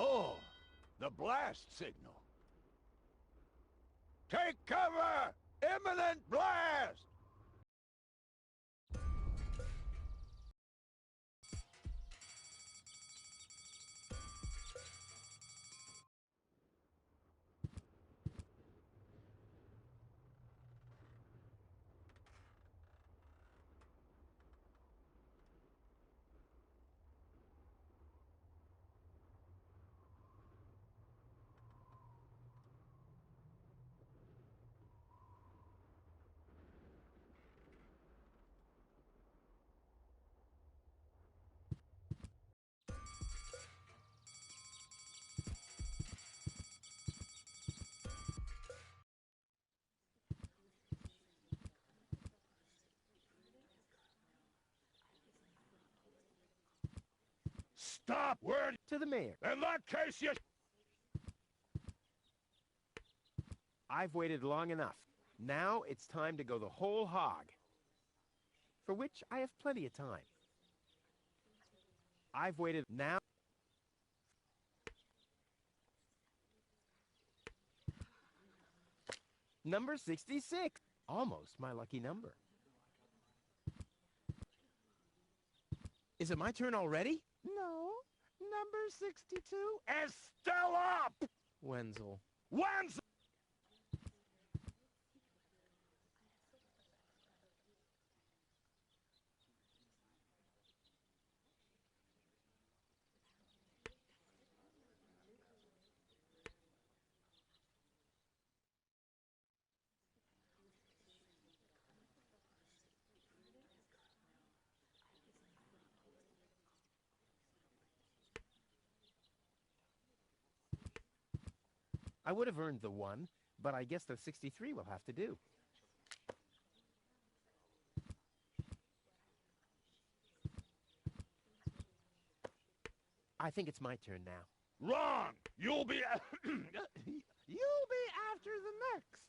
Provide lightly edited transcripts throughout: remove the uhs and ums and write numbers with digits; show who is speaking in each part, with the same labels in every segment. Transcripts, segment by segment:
Speaker 1: Oh, the blast signal. Take cover! Imminent blast! Stop! Word
Speaker 2: To the mayor.
Speaker 1: in that case, you...
Speaker 2: I've waited long enough. Now it's time to go the whole hog. For which I have plenty of time. I've waited now. Number 66. Almost my lucky number. Is it my turn already?
Speaker 3: No. Number 62.
Speaker 1: is still up!
Speaker 2: Wenzel.
Speaker 1: When's...
Speaker 2: I would have earned the 1, but I guess the 63 will have to do. I think it's my turn now.
Speaker 1: Wrong! You'll be...
Speaker 3: You'll be after the next.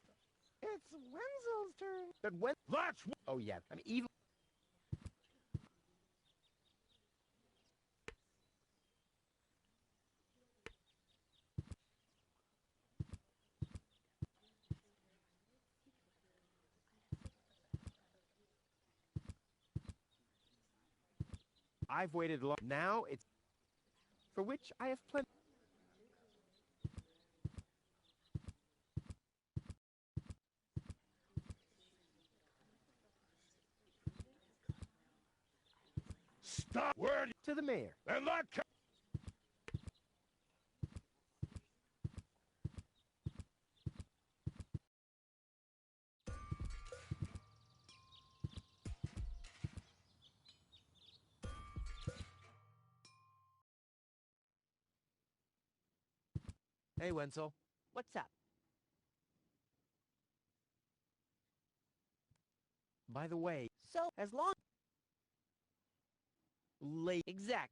Speaker 3: It's Wenzel's turn.
Speaker 2: But when...
Speaker 1: That's...
Speaker 2: Oh, yeah. I mean, even... I've waited long. Now it's... For which I have plenty...
Speaker 1: Stop! Word
Speaker 2: To the mayor.
Speaker 1: in that case...
Speaker 2: Hey, Wenzel.
Speaker 4: What's up?
Speaker 2: By the way,
Speaker 4: So, as long...
Speaker 2: late...
Speaker 4: Exact.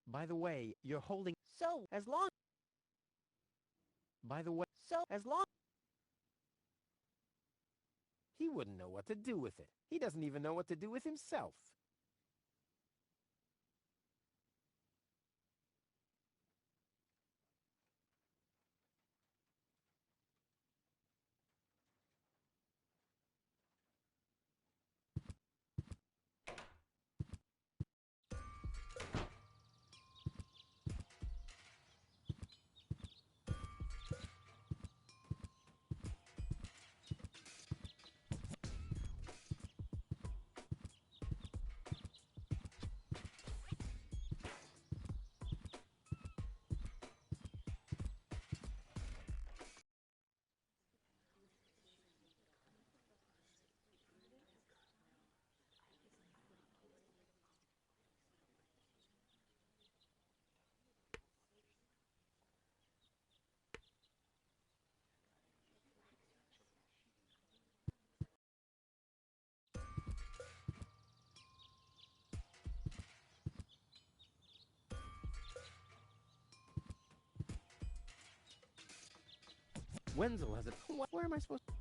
Speaker 2: By the way, you're holding...
Speaker 4: So, as long...
Speaker 2: By the way,
Speaker 4: So, as long...
Speaker 2: he wouldn't know what to do with it. He doesn't even know what to do with himself. Wenzel has it. Where am I supposed to...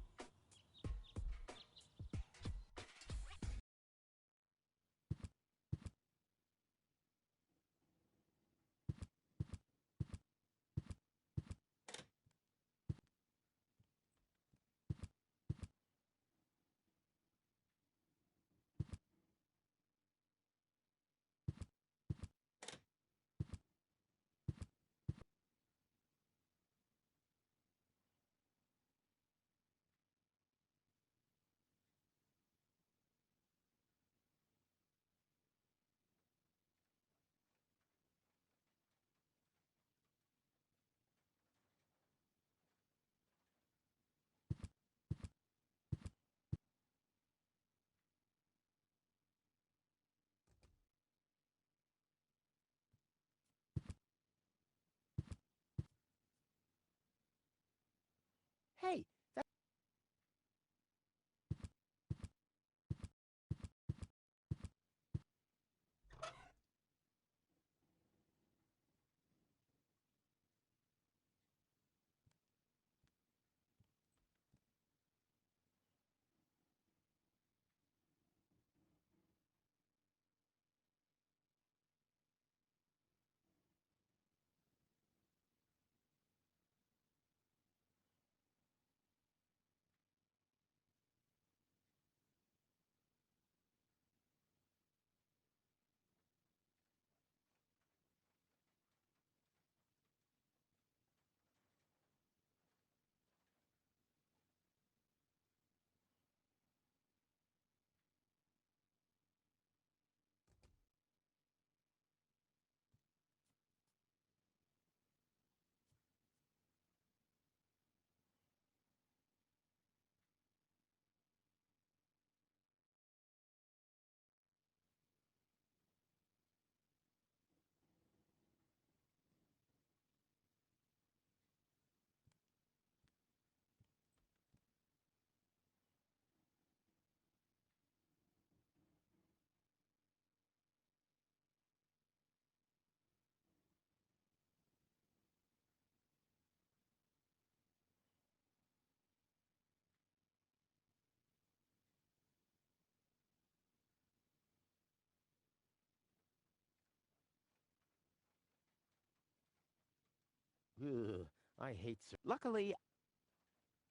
Speaker 2: Ugh, I hate Luckily,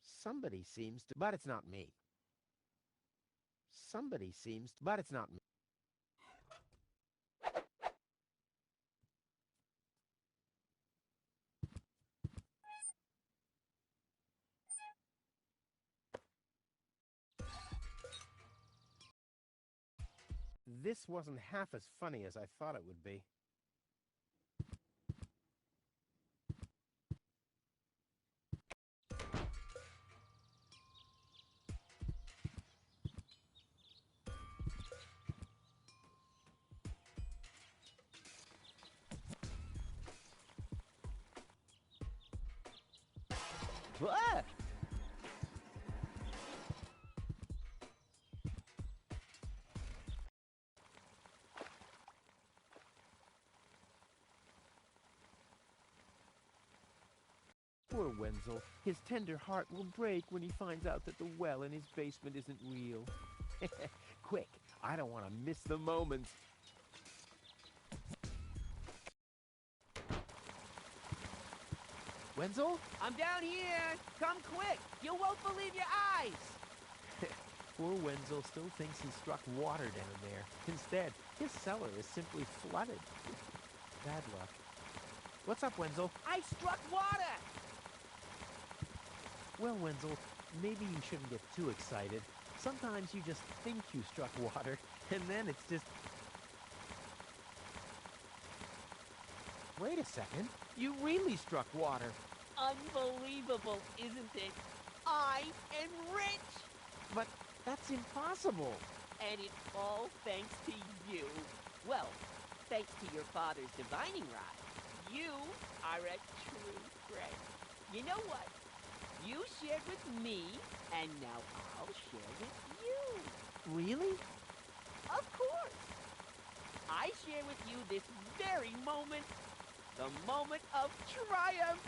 Speaker 2: somebody seems to... But it's not me. Somebody seems to... But it's not me. This wasn't half as funny as I thought it would be.
Speaker 4: What?
Speaker 2: Poor Wenzel. His tender heart will break when he finds out that the well in his basement isn't real. Quick, I don't want to miss the moment. Wenzel?
Speaker 4: I'm down here. Come quick. You won't believe your eyes.
Speaker 2: Poor Wenzel still thinks he struck water down there. Instead, his cellar is simply flooded. Bad luck. What's up, Wenzel?
Speaker 4: I struck water.
Speaker 2: Well, Wenzel, maybe you shouldn't get too excited. Sometimes you just think you struck water, and then it's just... Wait a second. You really struck water.
Speaker 4: Unbelievable, isn't it? I am rich.
Speaker 2: But that's impossible.
Speaker 4: And it's all thanks to you. Well, thanks to your father's divining rod. You are a true friend. You know what? You shared with me, and now I'll share with you.
Speaker 2: Really?
Speaker 4: Of course. I share with you this very moment, the moment of triumph.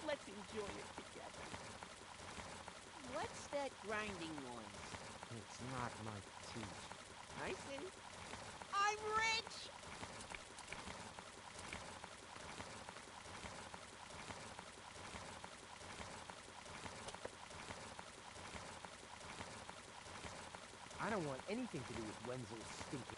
Speaker 4: Let's enjoy it together. What's that grinding noise?
Speaker 2: It's not my teeth.
Speaker 4: I see. I'm rich!
Speaker 2: I don't want anything to do with Wenzel's stinking...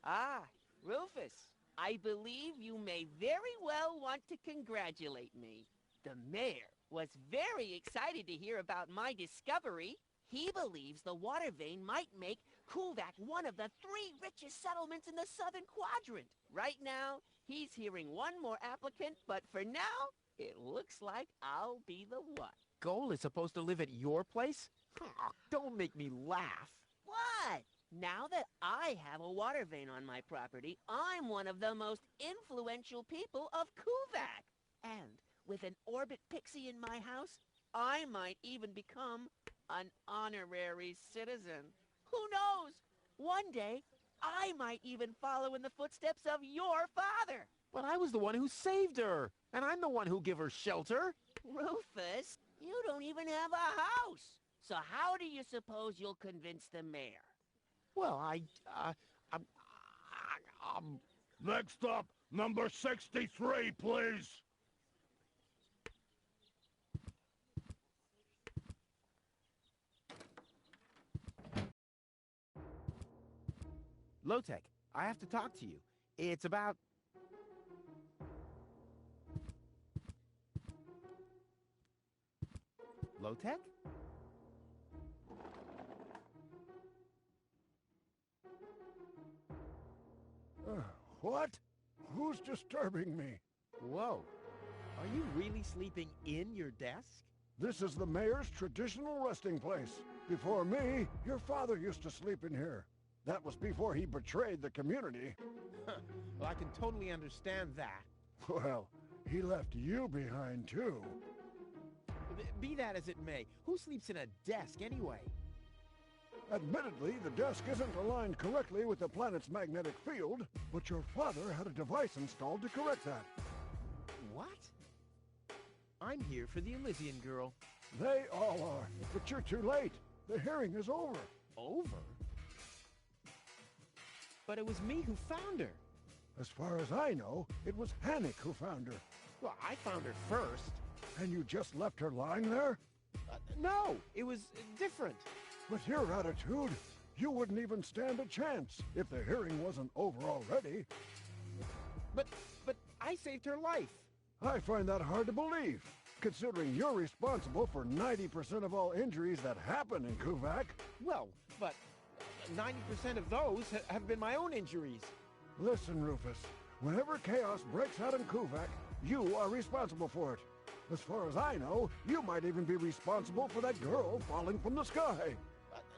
Speaker 4: Ah, Rufus, I believe you may very well want to congratulate me. The mayor was very excited to hear about my discovery. He believes the water vein might make Kuvak one of the 3 richest settlements in the southern quadrant. Right now, he's hearing one more applicant, but for now, it looks like I'll be the one.
Speaker 2: Gold is supposed to live at your place? Oh, don't make me laugh.
Speaker 4: What? Now that I have a water vein on my property, I'm one of the most influential people of Kuvak. And with an orbit pixie in my house, I might even become an honorary citizen. Who knows? One day, I might even follow in the footsteps of your father.
Speaker 2: But I was the one who saved her, and I'm the one who gave her shelter.
Speaker 4: Rufus, you don't even have a house. So how do you suppose you'll convince the mayor?
Speaker 2: Well,
Speaker 1: Next up, number 63, please.
Speaker 2: Low-Tech, I have to talk to you. It's about... Low-Tech?
Speaker 1: What? Who's disturbing me?
Speaker 2: Whoa. Are you really sleeping in your desk?
Speaker 1: This is the mayor's traditional resting place. Before me, your father used to sleep in here. That was before he betrayed the community.
Speaker 2: Well, I can totally understand that.
Speaker 1: Well, he left you behind, too.
Speaker 2: Be that as it may, who sleeps in a desk anyway?
Speaker 1: Admittedly, the desk isn't aligned correctly with the planet's magnetic field, but your father had a device installed to correct that.
Speaker 2: What? I'm here for the Elysian girl.
Speaker 1: They all are, but you're too late. The hearing is over.
Speaker 2: Over? But it was me who found her.
Speaker 1: As far as I know, it was Hannick who found her.
Speaker 2: Well, I found her first.
Speaker 1: And you just left her lying there?
Speaker 2: No, it was different.
Speaker 1: With your attitude, you wouldn't even stand a chance if the hearing wasn't over already.
Speaker 2: But I saved her life.
Speaker 1: I find that hard to believe, considering you're responsible for 90% of all injuries that happen in Kuvak.
Speaker 2: Well, but 90% of those have been my own injuries.
Speaker 1: Listen, Rufus, whenever chaos breaks out in Kuvak, you are responsible for it. As far as I know, you might even be responsible for that girl falling from the sky.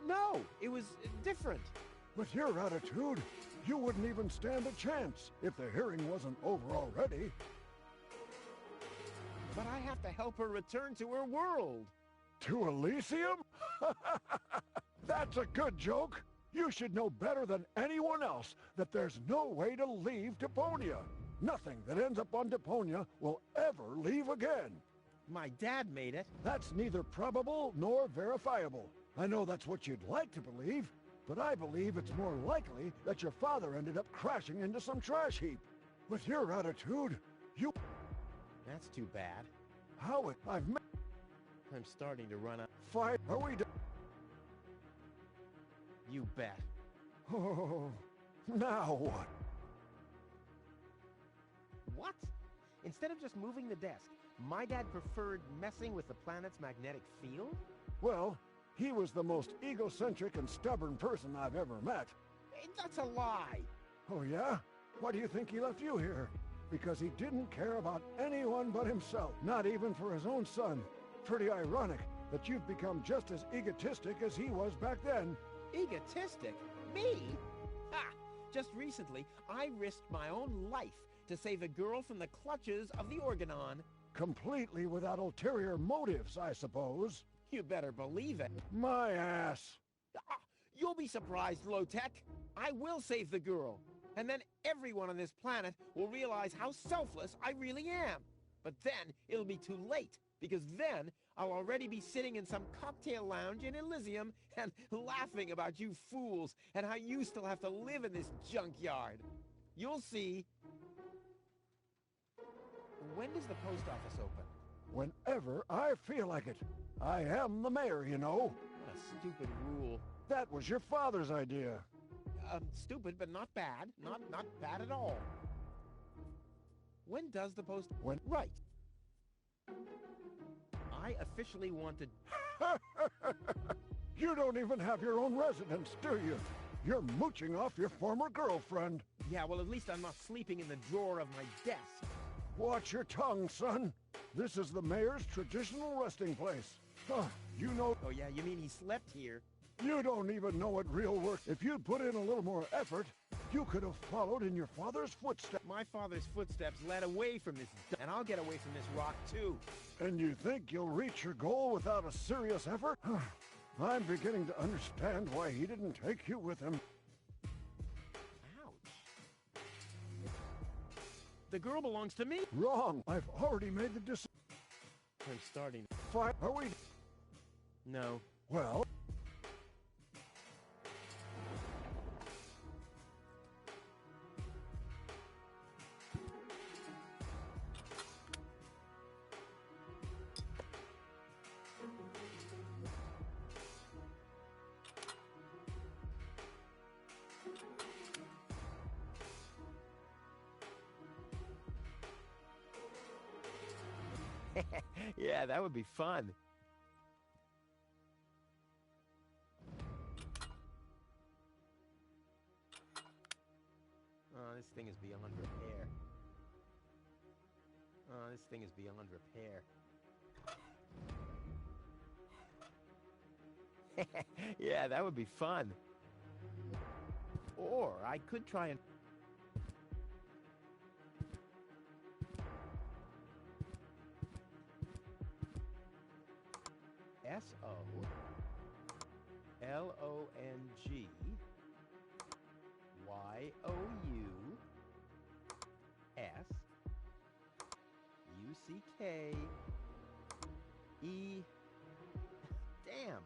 Speaker 2: No, it was different.
Speaker 1: With your attitude, you wouldn't even stand a chance if the hearing wasn't over already.
Speaker 2: But I have to help her return to her world.
Speaker 1: To Elysium? That's a good joke. You should know better than anyone else that there's no way to leave Deponia. Nothing that ends up on Deponia will ever leave again.
Speaker 2: My dad made it.
Speaker 1: That's neither probable nor verifiable. I know that's what you'd like to believe, but I believe it's more likely that your father ended up crashing into some trash heap. With your attitude, you...
Speaker 2: That's too bad.
Speaker 1: I've met...
Speaker 2: I'm starting to run out.
Speaker 1: Fight, are we done?
Speaker 2: You bet.
Speaker 1: Oh, now what?
Speaker 2: What? Instead of just moving the desk, my dad preferred messing with the planet's magnetic field?
Speaker 1: Well, he was the most egocentric and stubborn person I've ever met.
Speaker 2: Hey, that's a lie.
Speaker 1: Oh yeah? Why do you think he left you here? Because he didn't care about anyone but himself, not even for his own son. Pretty ironic that you've become just as egotistic as he was back then.
Speaker 2: Egotistic? Me? Ha! Just recently, I risked my own life to save a girl from the clutches of the Organon.
Speaker 1: Completely without ulterior motives, I suppose.
Speaker 2: You better believe it.
Speaker 1: My ass.
Speaker 2: You'll be surprised, Low-Tech. I will save the girl. And then everyone on this planet will realize how selfless I really am. But then it'll be too late, because then I'll already be sitting in some cocktail lounge in Elysium and laughing about you fools and how you still have to live in this junkyard. You'll see. When does the post office open?
Speaker 1: Whenever I feel like it. I am the mayor, you know.
Speaker 2: What a stupid rule.
Speaker 1: That was your father's idea.
Speaker 2: Stupid, but not bad. Not bad at all. When does the post...
Speaker 1: When...
Speaker 2: Right. I officially want to...
Speaker 1: You don't even have your own residence, do you? You're mooching off your former girlfriend.
Speaker 2: Yeah, well, at least I'm not sleeping in the drawer of my desk.
Speaker 1: Watch your tongue, son. This is the mayor's traditional resting place. You know...
Speaker 2: Oh, yeah, you mean he slept here?
Speaker 1: You don't even know what real work... If you'd put in a little more effort, you could have followed in your father's footsteps.
Speaker 2: My father's footsteps led away from this... And I'll get away from this rock, too.
Speaker 1: And you think you'll reach your goal without a serious effort? I'm beginning to understand why he didn't take you with him.
Speaker 2: Ouch. The girl belongs to me.
Speaker 1: Wrong. I've already made the decision.
Speaker 2: I'm starting.
Speaker 1: Fine. Are we...
Speaker 2: No.
Speaker 1: Well...
Speaker 2: Yeah, that would be fun. Oh, this thing is beyond repair. Oh, this thing is beyond repair. Yeah, that would be fun. Or I could try and... Damn,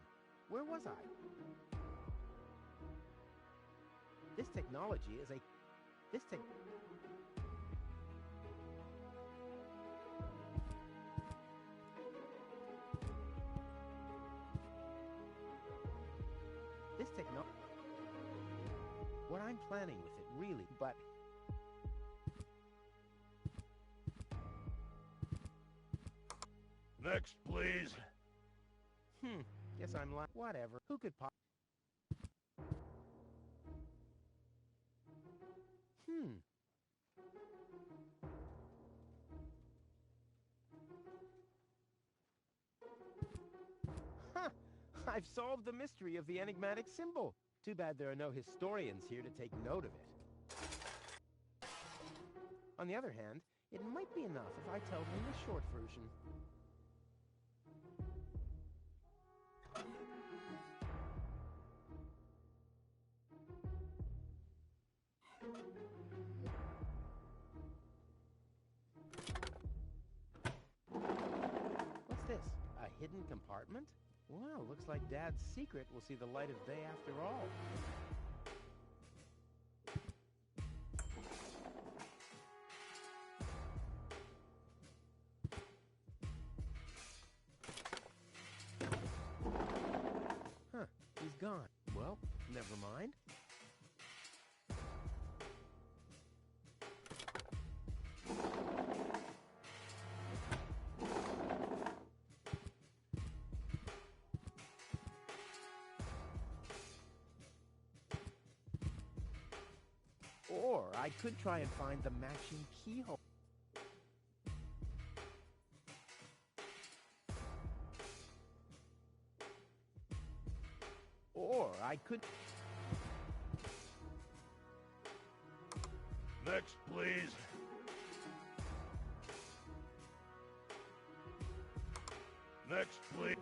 Speaker 2: where was I? This technology is a... This technology... What I'm planning with it, really, but...
Speaker 1: Next, please.
Speaker 2: Guess I'm like... Whatever. Who could Huh! I've solved the mystery of the enigmatic symbol. Too bad there are no historians here to take note of it. On the other hand, it might be enough if I tell them the short version. What's this? A hidden compartment? Well, looks like Dad's secret will see the light of day after all. Huh, he's gone. Well, never mind. Or I could try and find the matching keyhole. Or I could...
Speaker 1: Next, please. Next, please.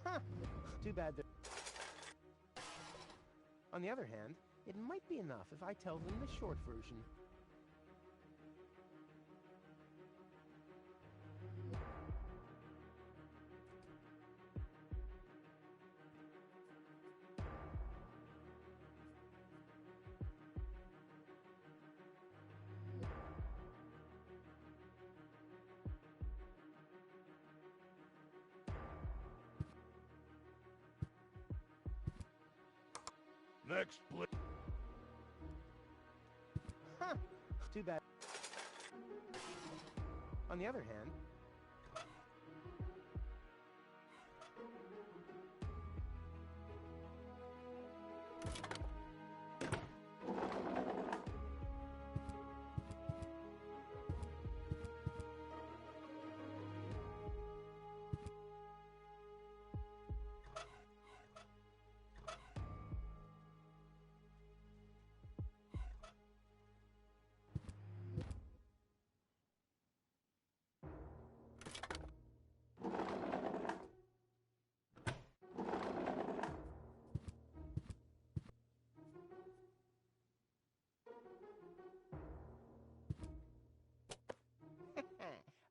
Speaker 2: Huh, too bad that... On the other hand, it might be enough if I tell them the short version.
Speaker 1: Next, please.
Speaker 2: Huh, too bad. On the other hand...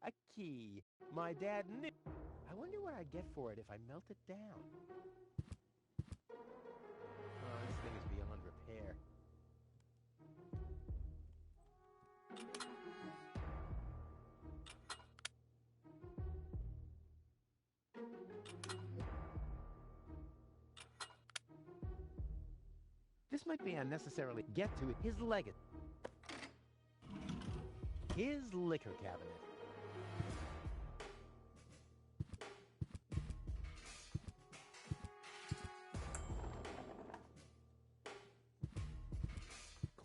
Speaker 2: A key. My dad knew. I wonder what I'd get for it if I melt it down. Oh, this thing is beyond repair. This might be unnecessarily get to it. His legacy. His liquor cabinet.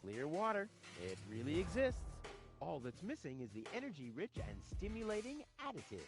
Speaker 2: Clear water. It really exists. All that's missing is the energy-rich and stimulating additives.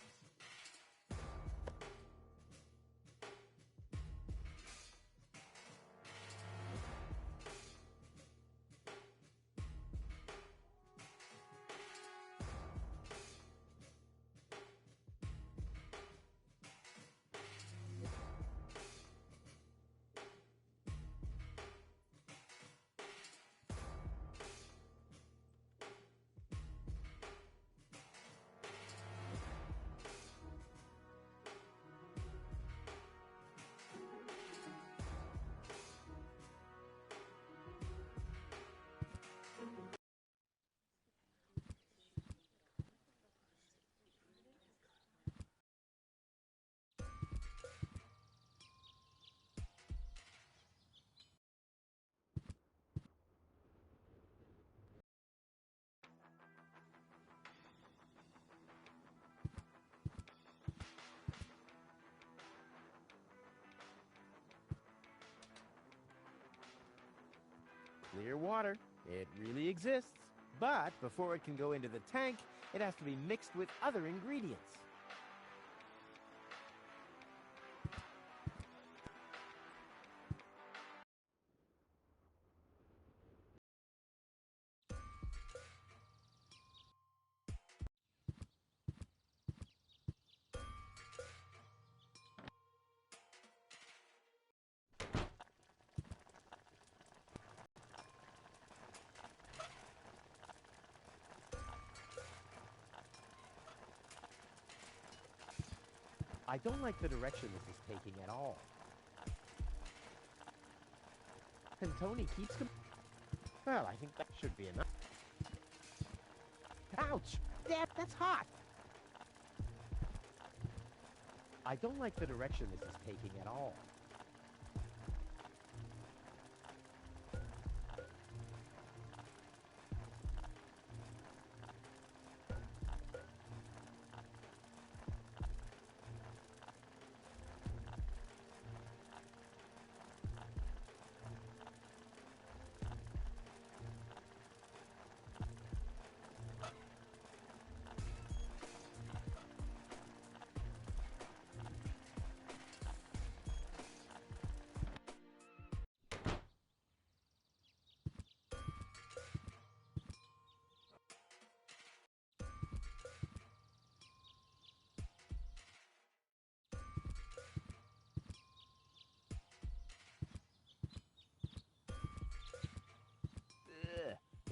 Speaker 2: clear water. It really exists. But before it can go into the tank, it has to be mixed with other ingredients. I don't like the direction this is taking at all. And Tony keeps... Well, I think that should be enough. Ouch! That's hot! I don't like the direction this is taking at all.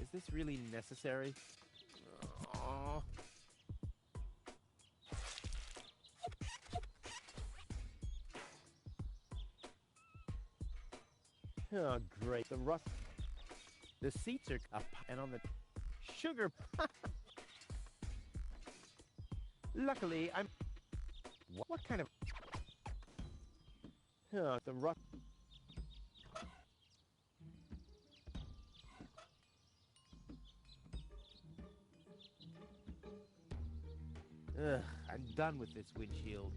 Speaker 2: Is this really necessary? Oh. Oh, great. The seats are up, and on the sugar... Luckily, I'm... What kind of... Oh, the rust... Ugh, I'm done with this windshield.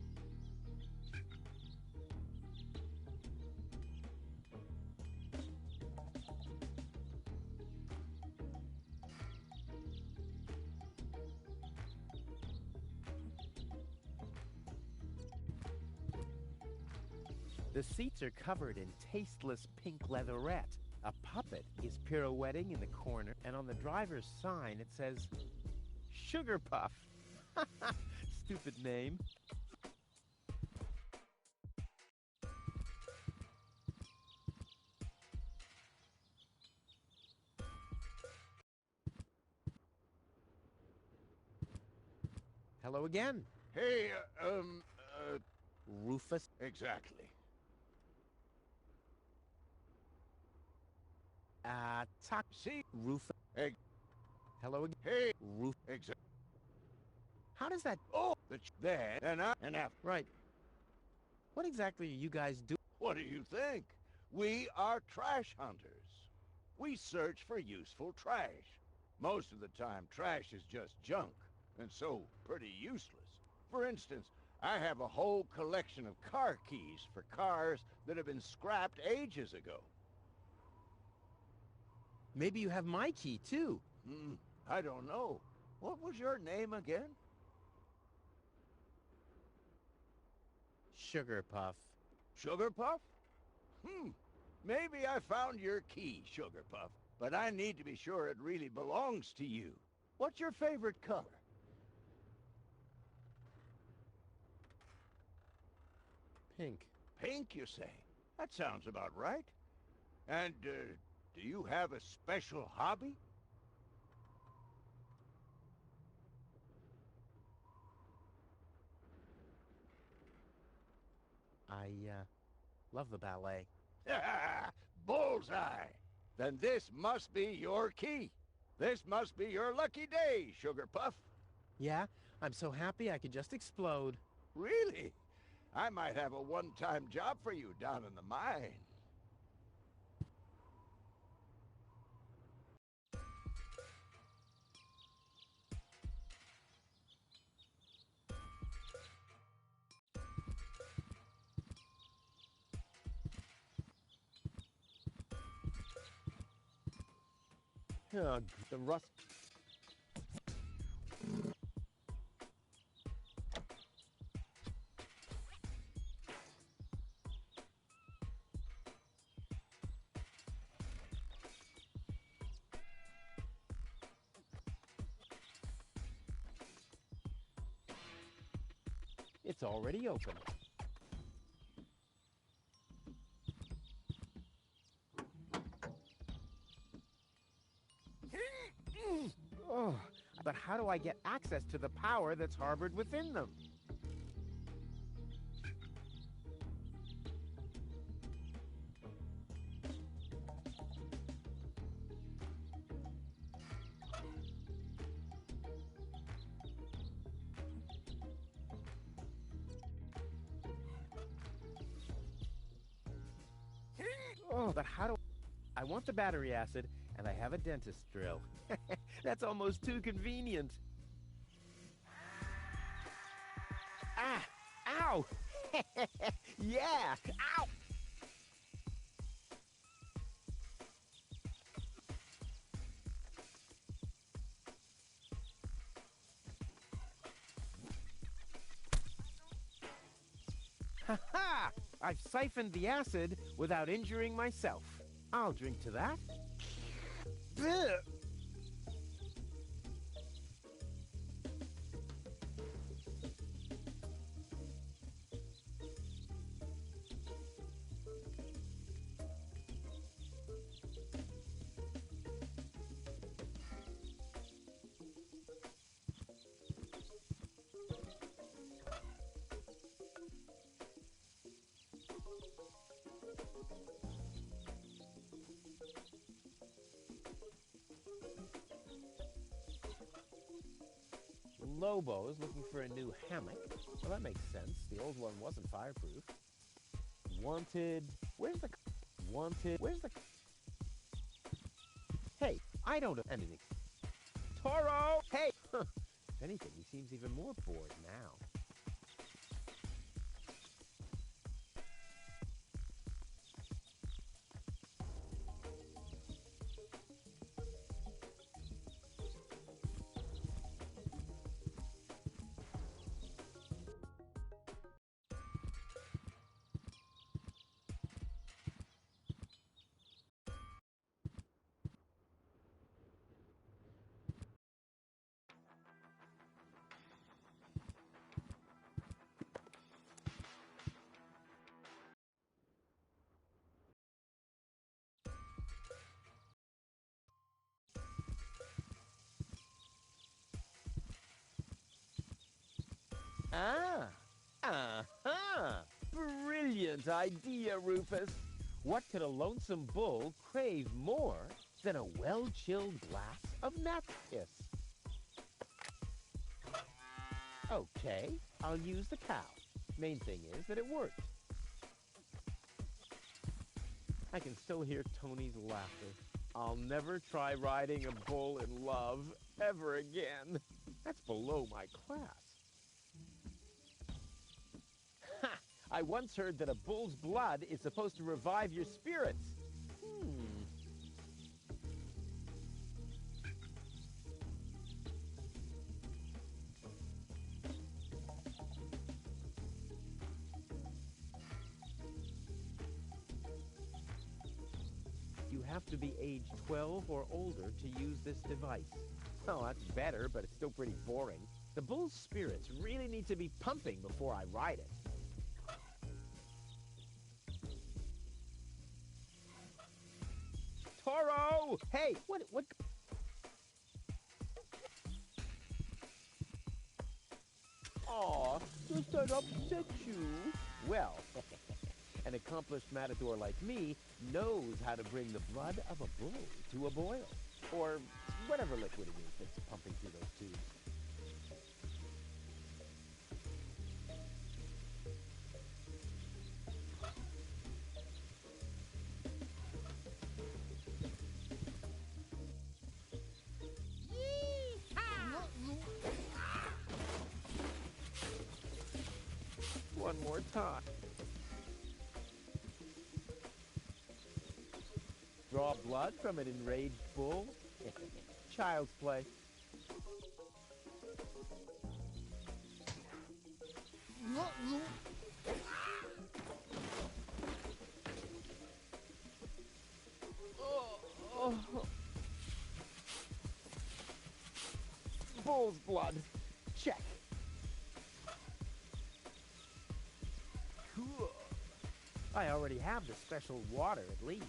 Speaker 2: The seats are covered in tasteless pink leatherette. A puppet is pirouetting in the corner, and on the driver's sign it says, Sugar Puff. Stupid name. Hello again.
Speaker 1: Hey,
Speaker 2: Rufus.
Speaker 1: exactly.
Speaker 2: See, Rufus. Hello again.
Speaker 1: Hey,
Speaker 2: Rufus.
Speaker 1: exactly.
Speaker 2: How does that...
Speaker 1: Oh, then, and after.
Speaker 2: Right. What exactly are you guys doing?
Speaker 1: What do you think? We are trash hunters. We search for useful trash. Most of the time, trash is just junk, and so pretty useless. For instance, I have a whole collection of car keys for cars that have been scrapped ages ago.
Speaker 2: Maybe you have my key, too.
Speaker 1: I don't know. What was your name again?
Speaker 2: Sugar Puff.
Speaker 1: Sugar Puff? Maybe I found your key, Sugar Puff, but I need to be sure it really belongs to you. What's your favorite color?
Speaker 2: Pink.
Speaker 1: Pink, you say? That sounds about right. And, do you have a special hobby?
Speaker 2: I, love the ballet.
Speaker 1: Bullseye! Then this must be your key. This must be your lucky day, Sugar Puff.
Speaker 2: Yeah? I'm so happy I could just explode.
Speaker 1: Really? I might have a one-time job for you down in the mine.
Speaker 2: The rust. It's already open. Oh, but how do I get access to the power that's harbored within them? Oh, but how do I want the battery acid, and I have a dentist drill. That's almost too convenient. Ah! Ow! Yeah! Ow! Ha-ha! I've siphoned the acid without injuring myself. I'll drink to that. Blech. Lobo is looking for a new hammock. Well, that makes sense. The old one wasn't fireproof. Wanted... Where's the... Wanted... Where's the... Hey, I don't have anything. Toro! Hey! If anything, he seems even more bored now. Ah! Uh-huh! Brilliant idea, Rufus! What could a lonesome bull crave more than a well-chilled glass of gnat's piss? Okay, I'll use the cow. Main thing is that it worked. I can still hear Tony's laughter. I'll never try riding a bull in love ever again. That's below my class. Ha! I once heard that a bull's blood is supposed to revive your spirits. You have to be age 12 or older to use this device. Oh, that's better, but it's still pretty boring. The bull's spirits really need to be pumping before I ride it. Toro! Hey, what? Aw, does that upset you? Well, an accomplished matador like me knows how to bring the blood of a bull to a boil. Or whatever liquid it is that's pumping through those tubes. One more time. Draw blood from an enraged bull? Child's play. Bull's blood. Check. I already have the special water, at least.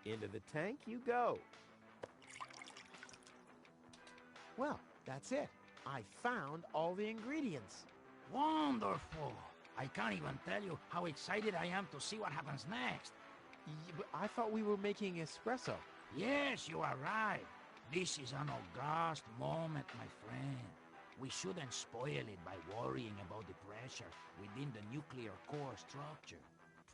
Speaker 2: Into the tank you go. Well, that's it. I found all the ingredients.
Speaker 5: Wonderful! I can't even tell you how excited I am to see what happens next.
Speaker 2: But I thought we were making espresso.
Speaker 5: Yes, you are right. This is an august moment, my friend. We shouldn't spoil it by worrying about the pressure within the nuclear core structure.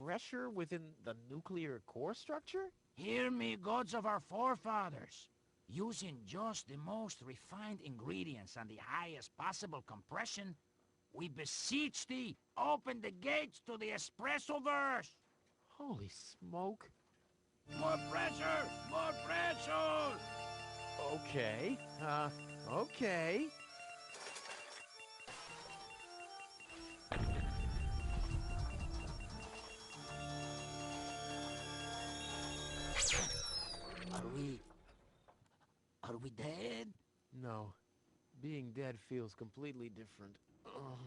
Speaker 2: Pressure within the nuclear core structure?
Speaker 5: Hear me, gods of our forefathers. Using just the most refined ingredients and the highest possible compression, we beseech thee, open the gates to the espresso-verse!
Speaker 2: Holy smoke.
Speaker 5: More pressure! More pressure!
Speaker 2: Okay. Okay.
Speaker 5: Are we dead?
Speaker 2: No. Being dead feels completely different. Ugh.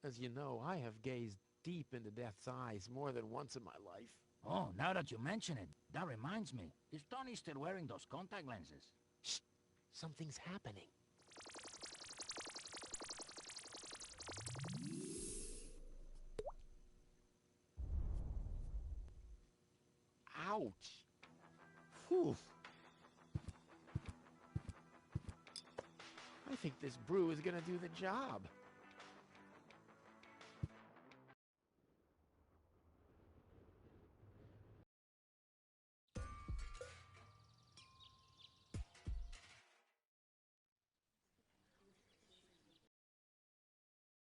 Speaker 2: As you know, I have gazed deep into death's eyes more than once in my life.
Speaker 5: Oh, now that you mention it, that reminds me. Is Tony still wearing those contact lenses?
Speaker 2: Shh! Something's happening. Ouch! Whew! I think this brew is gonna do the job.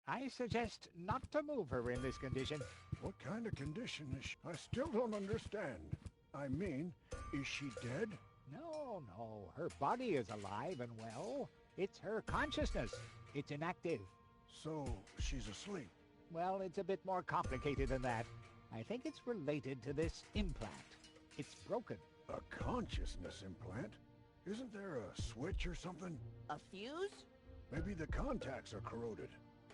Speaker 6: I suggest not to move her in this condition.
Speaker 1: What kind of condition is she? I still don't understand. I mean, is she dead?
Speaker 6: No, no. Her body is alive and well. It's her consciousness. It's inactive.
Speaker 1: So, she's asleep.
Speaker 6: Well, it's a bit more complicated than that. I think it's related to this implant. It's broken.
Speaker 1: A consciousness implant? Isn't there a switch or something?
Speaker 4: A fuse?
Speaker 1: Maybe the contacts are corroded.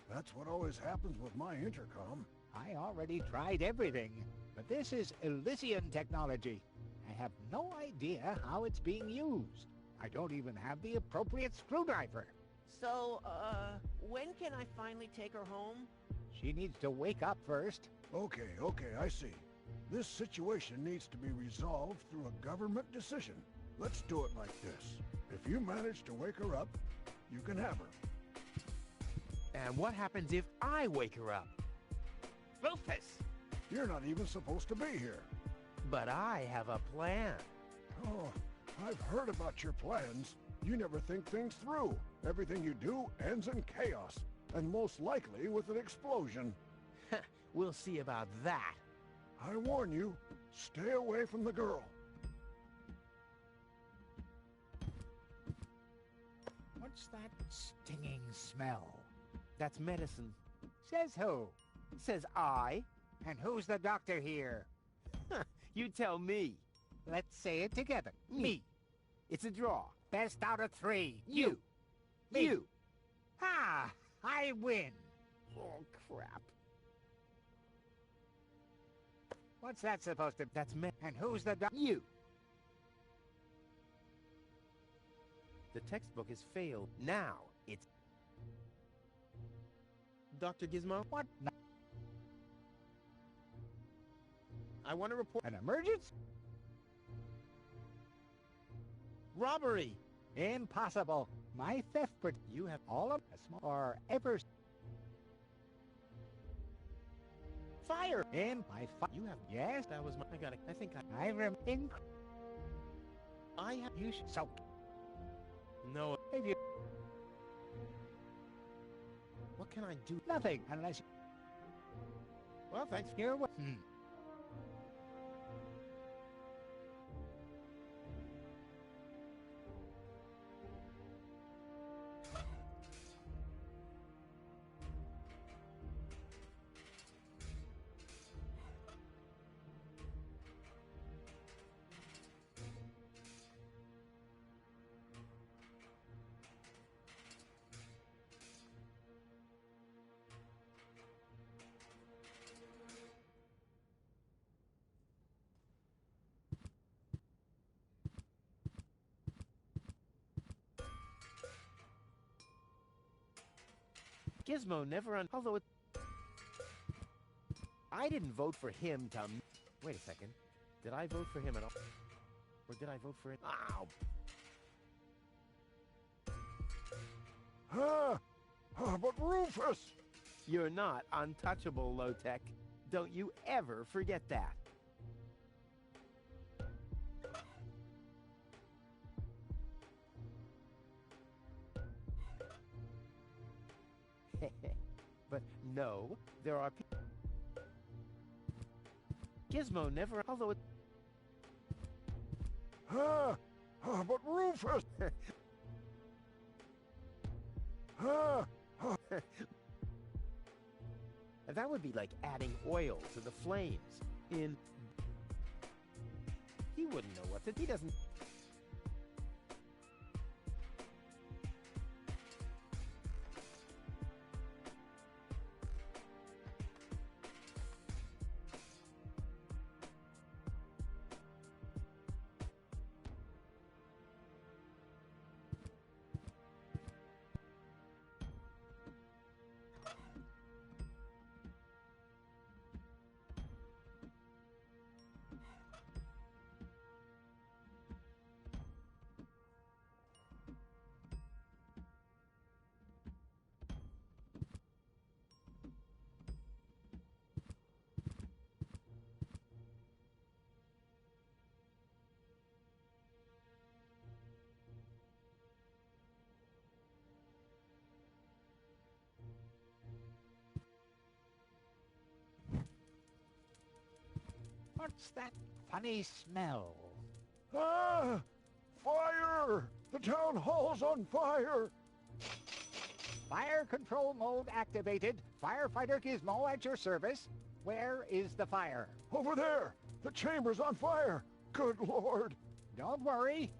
Speaker 1: That's what always happens with my intercom.
Speaker 6: I already tried everything, but this is Elysian technology. I have no idea how it's being used. I don't even have the appropriate screwdriver.
Speaker 4: So, when can I finally take her home?
Speaker 6: She needs to wake up first.
Speaker 1: Okay, I see. This situation needs to be resolved through a government decision. Let's do it like this. If you manage to wake her up, you can have her.
Speaker 2: And what happens if I wake her up?
Speaker 4: Rufus!
Speaker 1: You're not even supposed to be here.
Speaker 2: But I have a plan.
Speaker 1: Oh, I've heard about your plans. You never think things through. Everything you do ends in chaos, and most likely with an explosion.
Speaker 2: We'll see about that.
Speaker 1: I warn you, stay away from the girl.
Speaker 6: What's that stinging smell?
Speaker 2: That's medicine.
Speaker 6: Says who?
Speaker 2: Says I.
Speaker 6: And who's the doctor here?
Speaker 2: You tell me.
Speaker 6: Let's say it together. Me.
Speaker 2: It's a draw.
Speaker 6: Best out of three.
Speaker 2: You.
Speaker 6: Me.
Speaker 2: You.
Speaker 6: Ha! I win.
Speaker 2: Oh, crap.
Speaker 6: What's that supposed to be?
Speaker 2: That's me.
Speaker 6: And who's the doctor?
Speaker 2: You. The textbook has failed. Now it's... Dr. Gizmo?
Speaker 6: What?
Speaker 2: I want to report
Speaker 6: An emergency?
Speaker 2: robbery.
Speaker 6: Impossible. My theft, but you have all of a small or ever
Speaker 2: Fire.
Speaker 6: in my you have yes.
Speaker 2: That was my. I got it. I think
Speaker 6: I
Speaker 2: I have.
Speaker 6: you so
Speaker 2: No.
Speaker 6: if you
Speaker 2: What can I do?
Speaker 6: nothing unless
Speaker 2: Well, thanks.
Speaker 6: you're
Speaker 2: Gizmo never although it. I didn't vote for him, Tom. Wait a second. Did I vote for him at all? Or did I vote for him? Ow!
Speaker 1: But Rufus!
Speaker 2: You're not untouchable, Low-Tech. Don't you ever forget that. But no, there are people. Gizmo never, although it.
Speaker 1: But Rufus!
Speaker 2: That would be like adding oil to the flames in. He wouldn't know what he doesn't.
Speaker 6: what's that funny smell?
Speaker 1: Fire! The town hall's on fire!
Speaker 6: Fire control mode activated. Firefighter Gizmo at your service. Where is the fire?
Speaker 1: Over there! The chamber's on fire! Good Lord!
Speaker 6: Don't worry.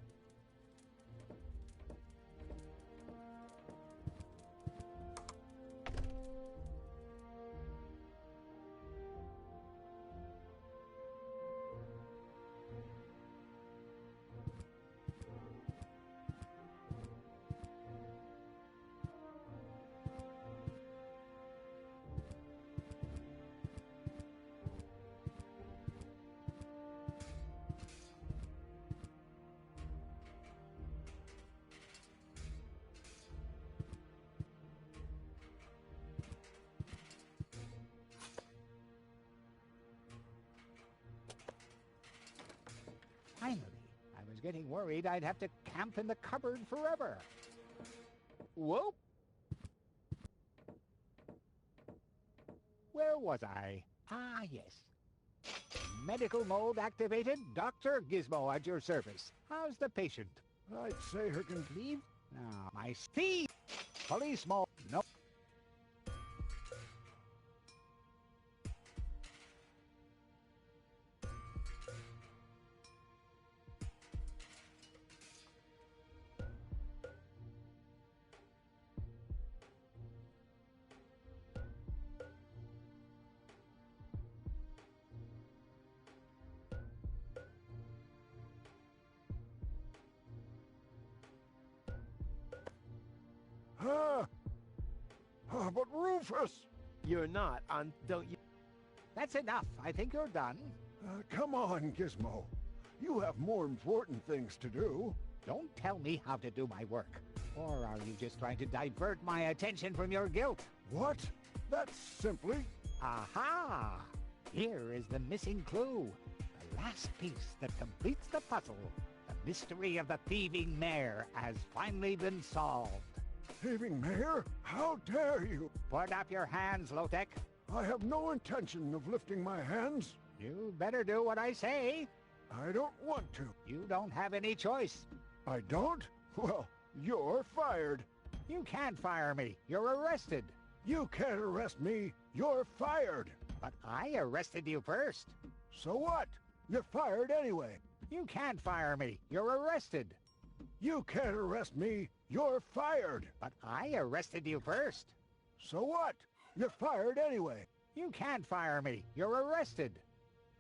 Speaker 6: Finally, I was getting worried I'd have to camp in the cupboard forever.
Speaker 2: Whoa!
Speaker 6: Where was I? Ah, yes. Medical mode activated. Dr. Gizmo at your service. How's the patient?
Speaker 1: I'd say her
Speaker 6: Leave? No, my Steve! Police mode. Nope.
Speaker 1: But Rufus!
Speaker 2: You're not on. Don't you?
Speaker 6: That's enough. I think you're done.
Speaker 1: Come on, Gizmo. You have more important things to do.
Speaker 6: Don't tell me how to do my work. Or are you just trying to divert my attention from your guilt?
Speaker 1: What? That's simply...
Speaker 6: Aha! Here is the missing clue. The last piece that completes the puzzle. The mystery of the thieving mare has finally been solved.
Speaker 1: Thieving Mayor? How dare you?
Speaker 6: Put up your hands, Lotek.
Speaker 1: I have no intention of lifting my hands.
Speaker 6: You better do what I say.
Speaker 1: I don't want to.
Speaker 6: You don't have any choice.
Speaker 1: I don't? Well, you're fired.
Speaker 6: You can't fire me. You're arrested.
Speaker 1: You can't arrest me. You're fired.
Speaker 6: But I arrested you first.
Speaker 1: So what? You're fired anyway.
Speaker 6: You can't fire me. You're arrested.
Speaker 1: You can't arrest me. You're fired.
Speaker 6: But I arrested you first.
Speaker 1: So what? You're fired anyway.
Speaker 6: You can't fire me. You're arrested.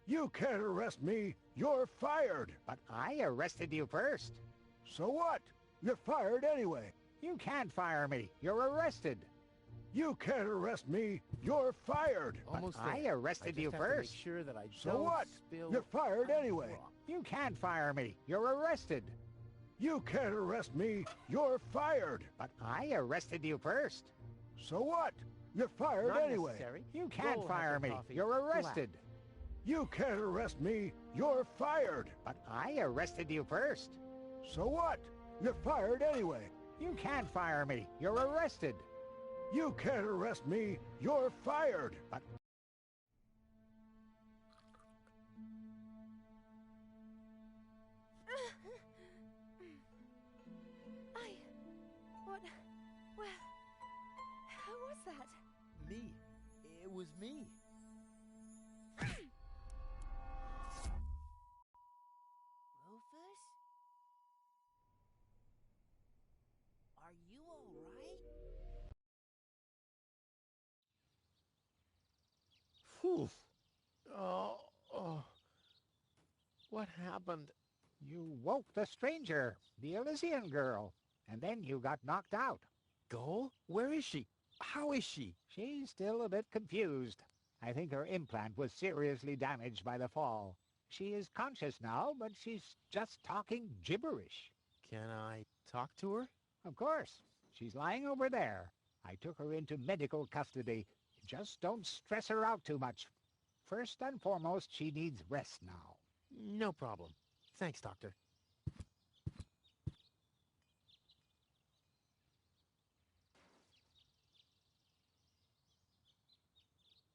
Speaker 1: You can't arrest me. You're fired.
Speaker 6: But I arrested you first.
Speaker 1: So what? You're fired anyway.
Speaker 6: You can't fire me. You're arrested.
Speaker 1: You can't arrest me. You're fired.
Speaker 2: Almost
Speaker 6: I
Speaker 2: there.
Speaker 6: arrested
Speaker 2: I
Speaker 6: you
Speaker 2: just have to
Speaker 6: first.
Speaker 2: make sure that I
Speaker 1: So
Speaker 2: don't
Speaker 1: what?
Speaker 2: spill...
Speaker 1: You're fired anyway.
Speaker 6: You can't fire me. You're arrested.
Speaker 1: You can't arrest me. You're fired.
Speaker 6: But I arrested you first.
Speaker 1: So what? You're fired
Speaker 2: Not
Speaker 1: anyway.
Speaker 2: necessary.
Speaker 6: You
Speaker 2: Go
Speaker 6: can't
Speaker 2: have
Speaker 6: fire
Speaker 2: some
Speaker 6: me.
Speaker 2: coffee.
Speaker 6: You're arrested.
Speaker 1: You can't arrest me. You're fired.
Speaker 6: But I arrested you first.
Speaker 1: So what? You're fired anyway.
Speaker 6: You can't fire me. You're arrested.
Speaker 1: You can't arrest me. You're fired.
Speaker 6: But
Speaker 7: Well, who was that?
Speaker 2: Me. It was me.
Speaker 4: Rufus? Are you all right?
Speaker 2: Phew. Oh. What happened?
Speaker 6: you woke the stranger, the Elysian girl, and then you got knocked out.
Speaker 2: Goal? Where is she? How is she?
Speaker 6: She's still a bit confused. I think her implant was seriously damaged by the fall. She is conscious now, but she's just talking gibberish.
Speaker 2: Can I talk to her?
Speaker 6: Of course. She's lying over there. I took her into medical custody. Just don't stress her out too much. First and foremost, she needs rest now.
Speaker 2: No problem. Thanks, Doctor.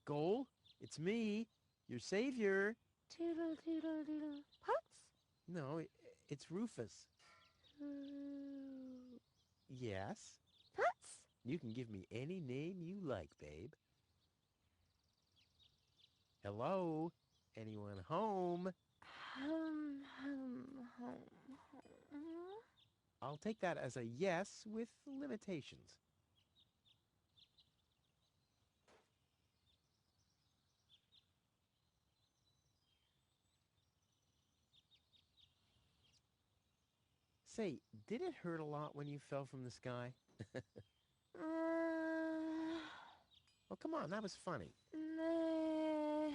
Speaker 2: Goal? It's me, your savior.
Speaker 7: Toodle doodle doodle. Pots?
Speaker 2: No, it's Rufus.
Speaker 7: Ooh.
Speaker 2: Yes?
Speaker 7: Pots?
Speaker 2: You can give me any name you like, babe. Hello? Anyone home?
Speaker 7: Home.
Speaker 2: I'll take that as a yes with limitations. Say, did it hurt a lot when you fell from the sky? Well, come on, that was funny.
Speaker 7: Nah.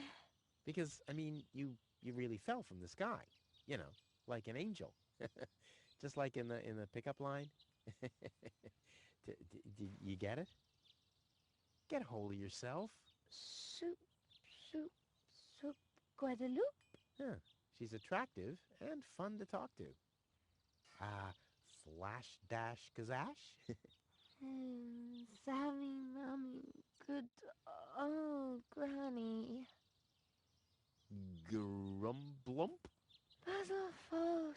Speaker 2: Because, I mean, you really fell from the sky. You know, like an angel. Just like in the pickup line. Did you get it? Get a hold of yourself.
Speaker 7: Soup. Guadeloupe?
Speaker 2: Huh. She's attractive and fun to talk to. Flash dash kazash?
Speaker 7: Sammy, Mommy, good old Granny.
Speaker 2: Grumblump?
Speaker 7: Puzzle false.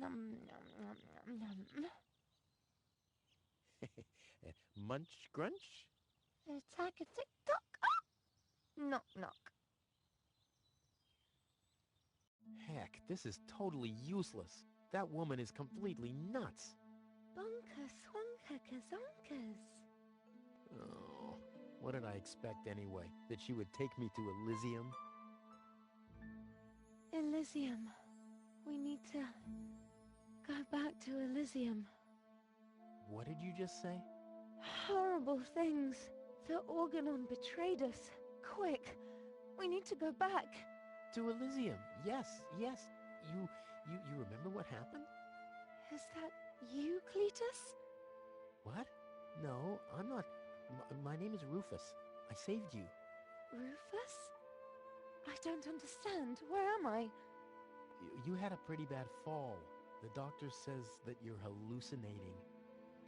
Speaker 7: Nom nom nom nom nom.
Speaker 2: Munch grunch?
Speaker 7: Attack a tick tock. Ah! Knock knock.
Speaker 2: Heck, this is totally useless. That woman is completely nuts.
Speaker 7: Bonker swonker kazonkers.
Speaker 2: Oh, what did I expect anyway? That she would take me to Elysium?
Speaker 7: Elysium. We need to go back to Elysium.
Speaker 2: What did you just say?
Speaker 7: Horrible things. The Organon betrayed us. Quick. We need to go back.
Speaker 2: To Elysium. Yes, yes. You remember what happened?
Speaker 7: Is that you, Cletus?
Speaker 2: What? No, I'm not. My name is Rufus. I saved you.
Speaker 7: Rufus? I don't understand. Where am I?
Speaker 2: You had a pretty bad fall. The doctor says that you're hallucinating.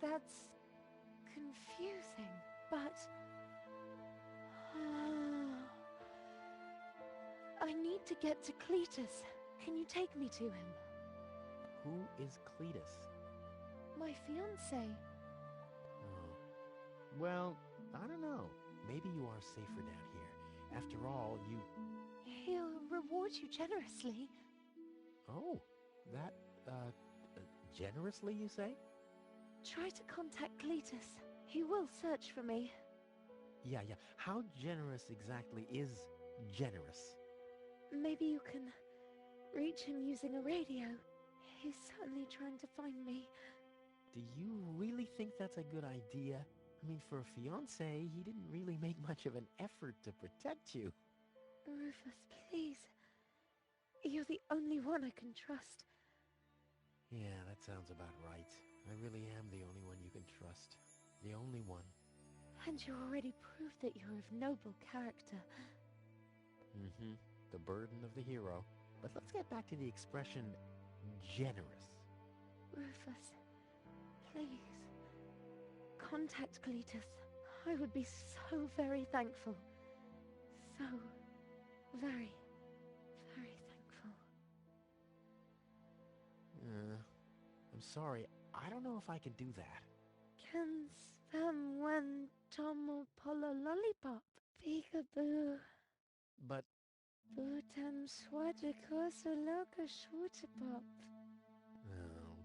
Speaker 7: That's confusing, but... I need to get to Cletus. Can you take me to him?
Speaker 2: Who is Cletus?
Speaker 7: My fiancé.
Speaker 2: Oh. Well, I don't know. Maybe you are safer down here. After all, you...
Speaker 7: He'll reward you generously.
Speaker 2: Oh, that, generously, you say?
Speaker 7: Try to contact Cletus. He will search for me.
Speaker 2: Yeah. How generous exactly is generous?
Speaker 7: Maybe you can reach him using a radio. He's certainly trying to find me.
Speaker 2: Do you really think that's a good idea? I mean, for a fiancé, he didn't really make much of an effort to protect you.
Speaker 7: Rufus, please. You're the only one I can trust.
Speaker 2: Yeah, that sounds about right. I really am the only one you can trust. The only one.
Speaker 7: And you already proved that you're of noble character.
Speaker 2: Mm-hmm. The burden of the hero. But let's get back to the expression generous.
Speaker 7: Rufus, please. Contact Cletus. I would be so very thankful. So very, very thankful.
Speaker 2: I'm sorry. I don't know if I can do that.
Speaker 7: Can spam when tomo polo lollipop. Peekaboo.
Speaker 2: But
Speaker 7: Butam swajikosa loka shwutapop.
Speaker 2: oh,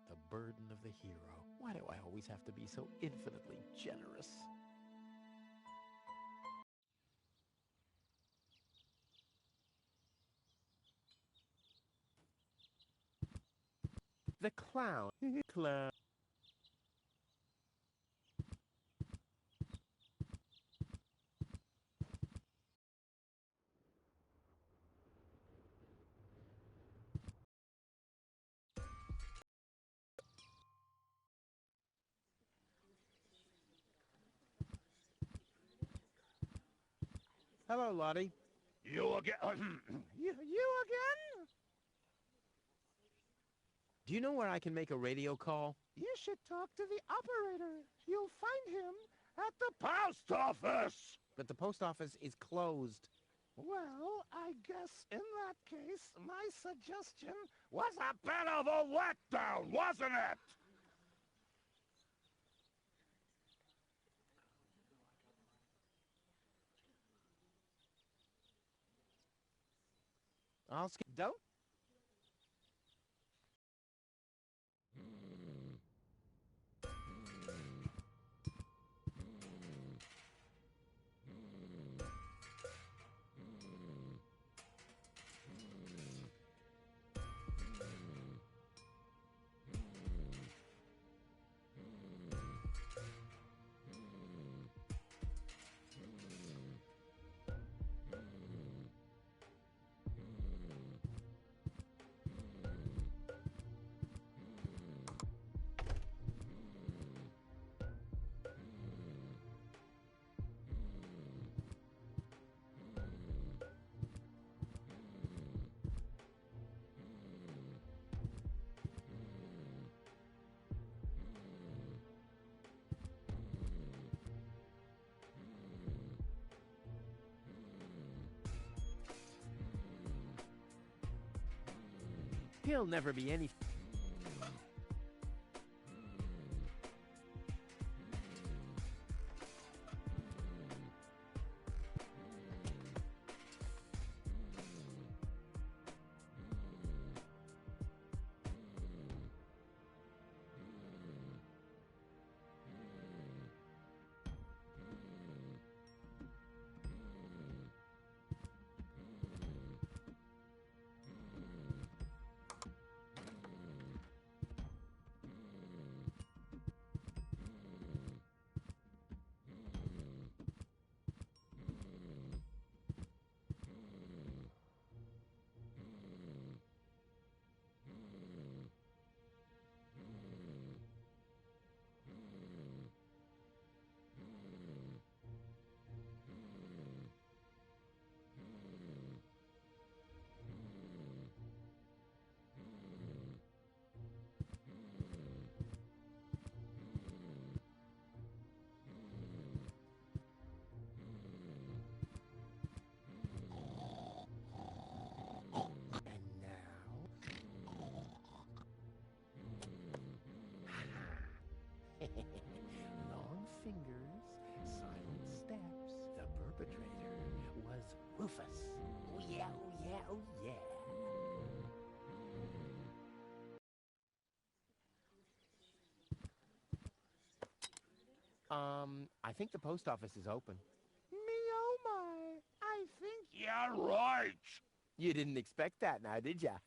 Speaker 2: the burden of the hero. Why do I always have to be so infinitely generous? The clown. Clown. Hello, Lottie.
Speaker 1: You again?
Speaker 3: You again?
Speaker 2: Do you know where I can make a radio call?
Speaker 3: You should talk to the operator. You'll find him at the...
Speaker 1: Post office!
Speaker 2: But the post office is closed.
Speaker 3: Well, I guess in that case, my suggestion...
Speaker 1: Was a bit of a letdown, wasn't it?
Speaker 2: I'll skip. Don't. He'll never be anything. I think the post office is open.
Speaker 3: Me oh my, I think...
Speaker 1: Yeah, right.
Speaker 2: You didn't expect that now, did ya?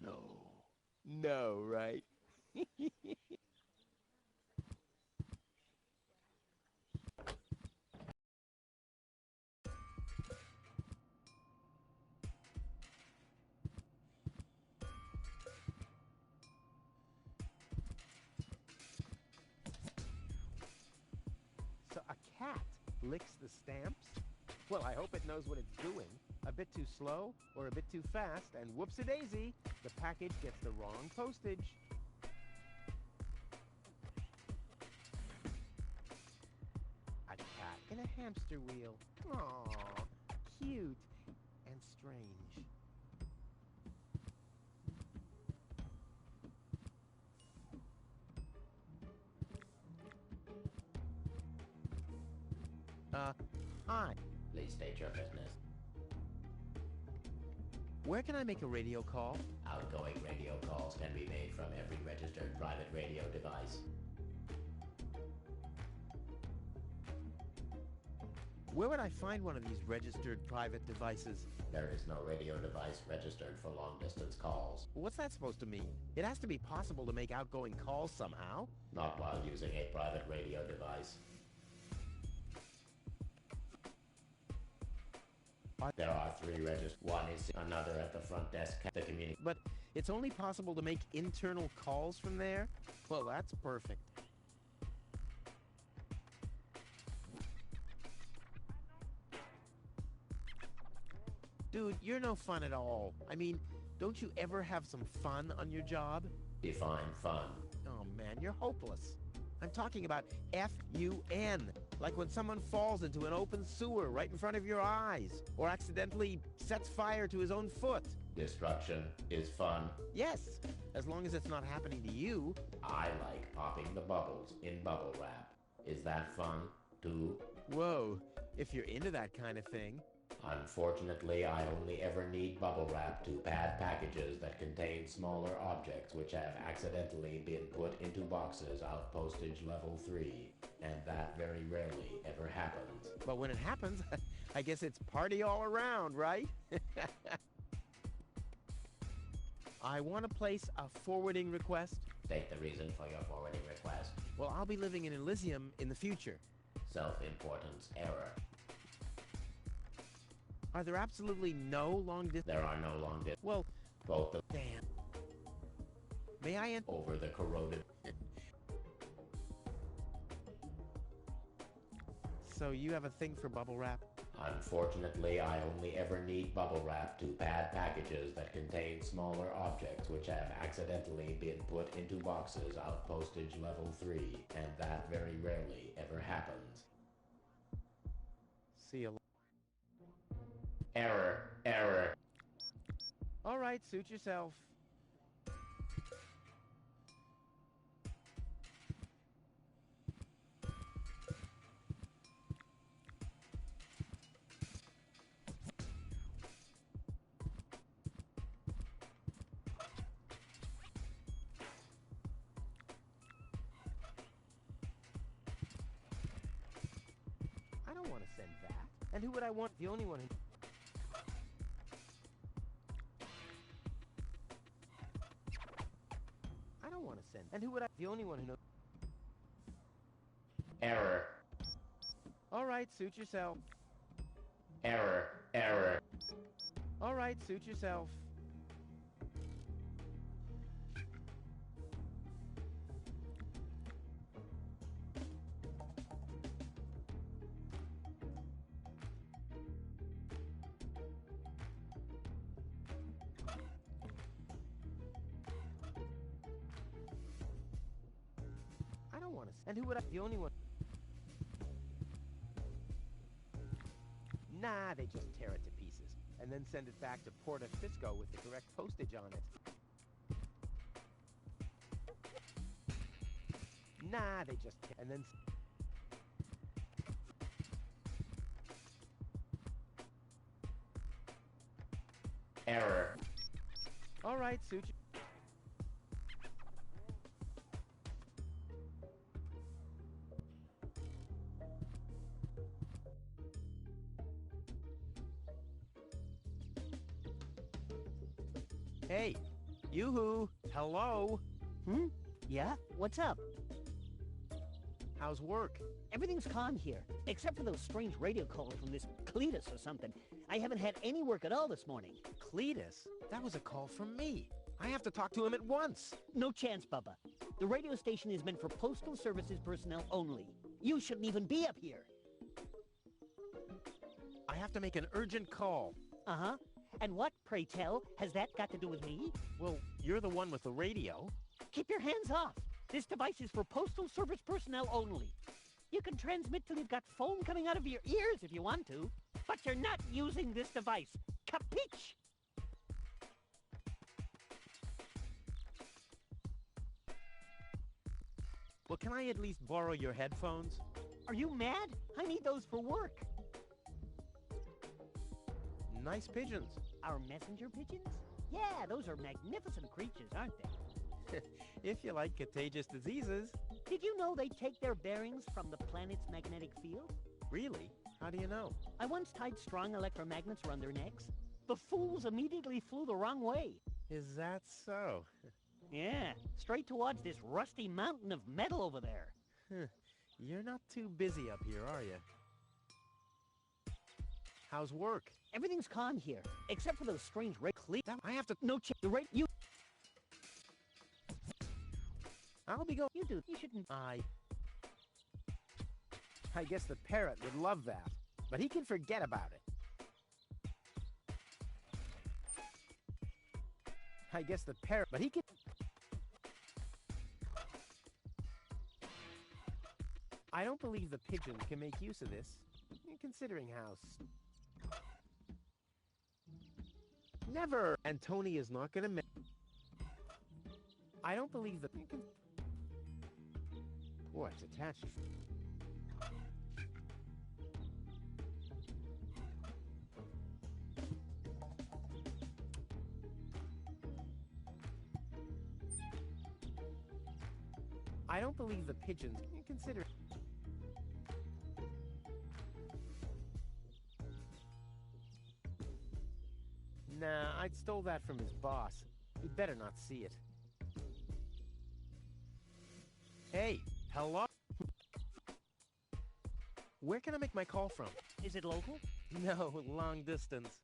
Speaker 1: No.
Speaker 2: No, right? So a cat licks the stamps? Well, I hope it knows what it's doing. A bit too slow or a bit too fast, and whoops-a-daisy, the package gets the wrong postage. A cat in a hamster wheel. Aww, cute and strange. Hi.
Speaker 8: Please state your business.
Speaker 2: Where can I make a radio call?
Speaker 8: Outgoing radio calls can be made from every registered private radio device.
Speaker 2: Where would I find one of these registered private devices?
Speaker 8: There is no radio device registered for long-distance calls.
Speaker 2: What's that supposed to mean? It has to be possible to make outgoing calls somehow.
Speaker 8: Not while using a private radio device. There are 3 registers. One is another at the front desk. The community.
Speaker 2: But it's only possible to make internal calls from there? Well, that's perfect. Dude, you're no fun at all. I mean, don't you ever have some fun on your job?
Speaker 8: Define fun.
Speaker 2: Oh man, you're hopeless. I'm talking about F-U-N. Like when someone falls into an open sewer right in front of your eyes, or accidentally sets fire to his own foot.
Speaker 8: Destruction is fun.
Speaker 2: Yes, as long as it's not happening to you.
Speaker 8: I like popping the bubbles in bubble wrap. Is that fun, too?
Speaker 2: Whoa, if you're into that kind of thing.
Speaker 8: Unfortunately, I only ever need bubble wrap to pad packages that contain smaller objects which have accidentally been put into boxes out postage level 3, and that very rarely ever happens.
Speaker 2: But when it happens, I guess it's party all around, right? I want to place a forwarding request.
Speaker 8: State the reason for your forwarding request.
Speaker 2: Well, I'll be living in Elysium in the future.
Speaker 8: Self-importance error.
Speaker 2: Are there absolutely no long distance?
Speaker 8: There are no long distance.
Speaker 2: Well,
Speaker 8: Both the
Speaker 2: damn. May I enter?
Speaker 8: over the corroded.
Speaker 2: So you have a thing for bubble wrap?
Speaker 8: Unfortunately, I only ever need bubble wrap to pad packages that contain smaller objects which have accidentally been put into boxes out postage level 3, and that very rarely ever happens.
Speaker 2: See you.
Speaker 8: Error, error.
Speaker 2: All right, suit yourself. I don't want to send that. And who would I want? The only one who... I don't want to send. And who would I... The only one who knows...
Speaker 8: Error,
Speaker 2: All right, suit yourself.
Speaker 8: error, error.
Speaker 2: All right, suit yourself. I don't want to... And who would I... The only one... Nah, they just tear it to pieces. And then send it back to Porta Fisco with the correct postage on it. Nah, they just... And then...
Speaker 8: Error.
Speaker 2: All right, suit you... Hey, yoo-hoo, hello.
Speaker 9: Yeah? What's up?
Speaker 2: How's work?
Speaker 9: Everything's calm here, except for those strange radio calls from this Cletus or something. I haven't had any work at all this morning.
Speaker 2: Cletus? That was a call from me. I have to talk to him at once.
Speaker 9: No chance, Bubba. The radio station is meant for postal services personnel only. You shouldn't even be up here.
Speaker 2: I have to make an urgent call.
Speaker 9: Uh-huh. And what, pray tell, has that got to do with me?
Speaker 2: Well, you're the one with the radio.
Speaker 9: Keep your hands off. This device is for postal service personnel only. You can transmit till you've got foam coming out of your ears if you want to, but you're not using this device. Capiche?
Speaker 2: Well, can I at least borrow your headphones?
Speaker 9: Are you mad? I need those for work.
Speaker 2: Nice pigeons.
Speaker 9: Our messenger pigeons? Yeah, those are magnificent creatures, aren't they?
Speaker 2: If you like contagious diseases.
Speaker 9: Did you know they take their bearings from the planet's magnetic field?
Speaker 2: Really? How do you know?
Speaker 9: I once tied strong electromagnets around their necks. The fools immediately flew the wrong way.
Speaker 2: Is that so?
Speaker 9: Yeah, straight towards this rusty mountain of metal over there.
Speaker 2: You're not too busy up here, are you? How's work?
Speaker 9: Everything's calm here, except for those strange
Speaker 2: I have to...
Speaker 9: No chance. You...
Speaker 2: I'll be going...
Speaker 9: You do. You shouldn't...
Speaker 2: I guess the parrot would love that, but he can forget about it. I guess the parrot... But he can... I don't believe the pigeon can make use of this, considering how... Never! And Tony is not gonna make... I don't believe the... Boy, it's attached. I don't believe the pigeons consider... Nah, I'd stole that from his boss. He'd better not see it. Hey, hello? Where can I make my call from?
Speaker 9: Is it local?
Speaker 2: No, long distance.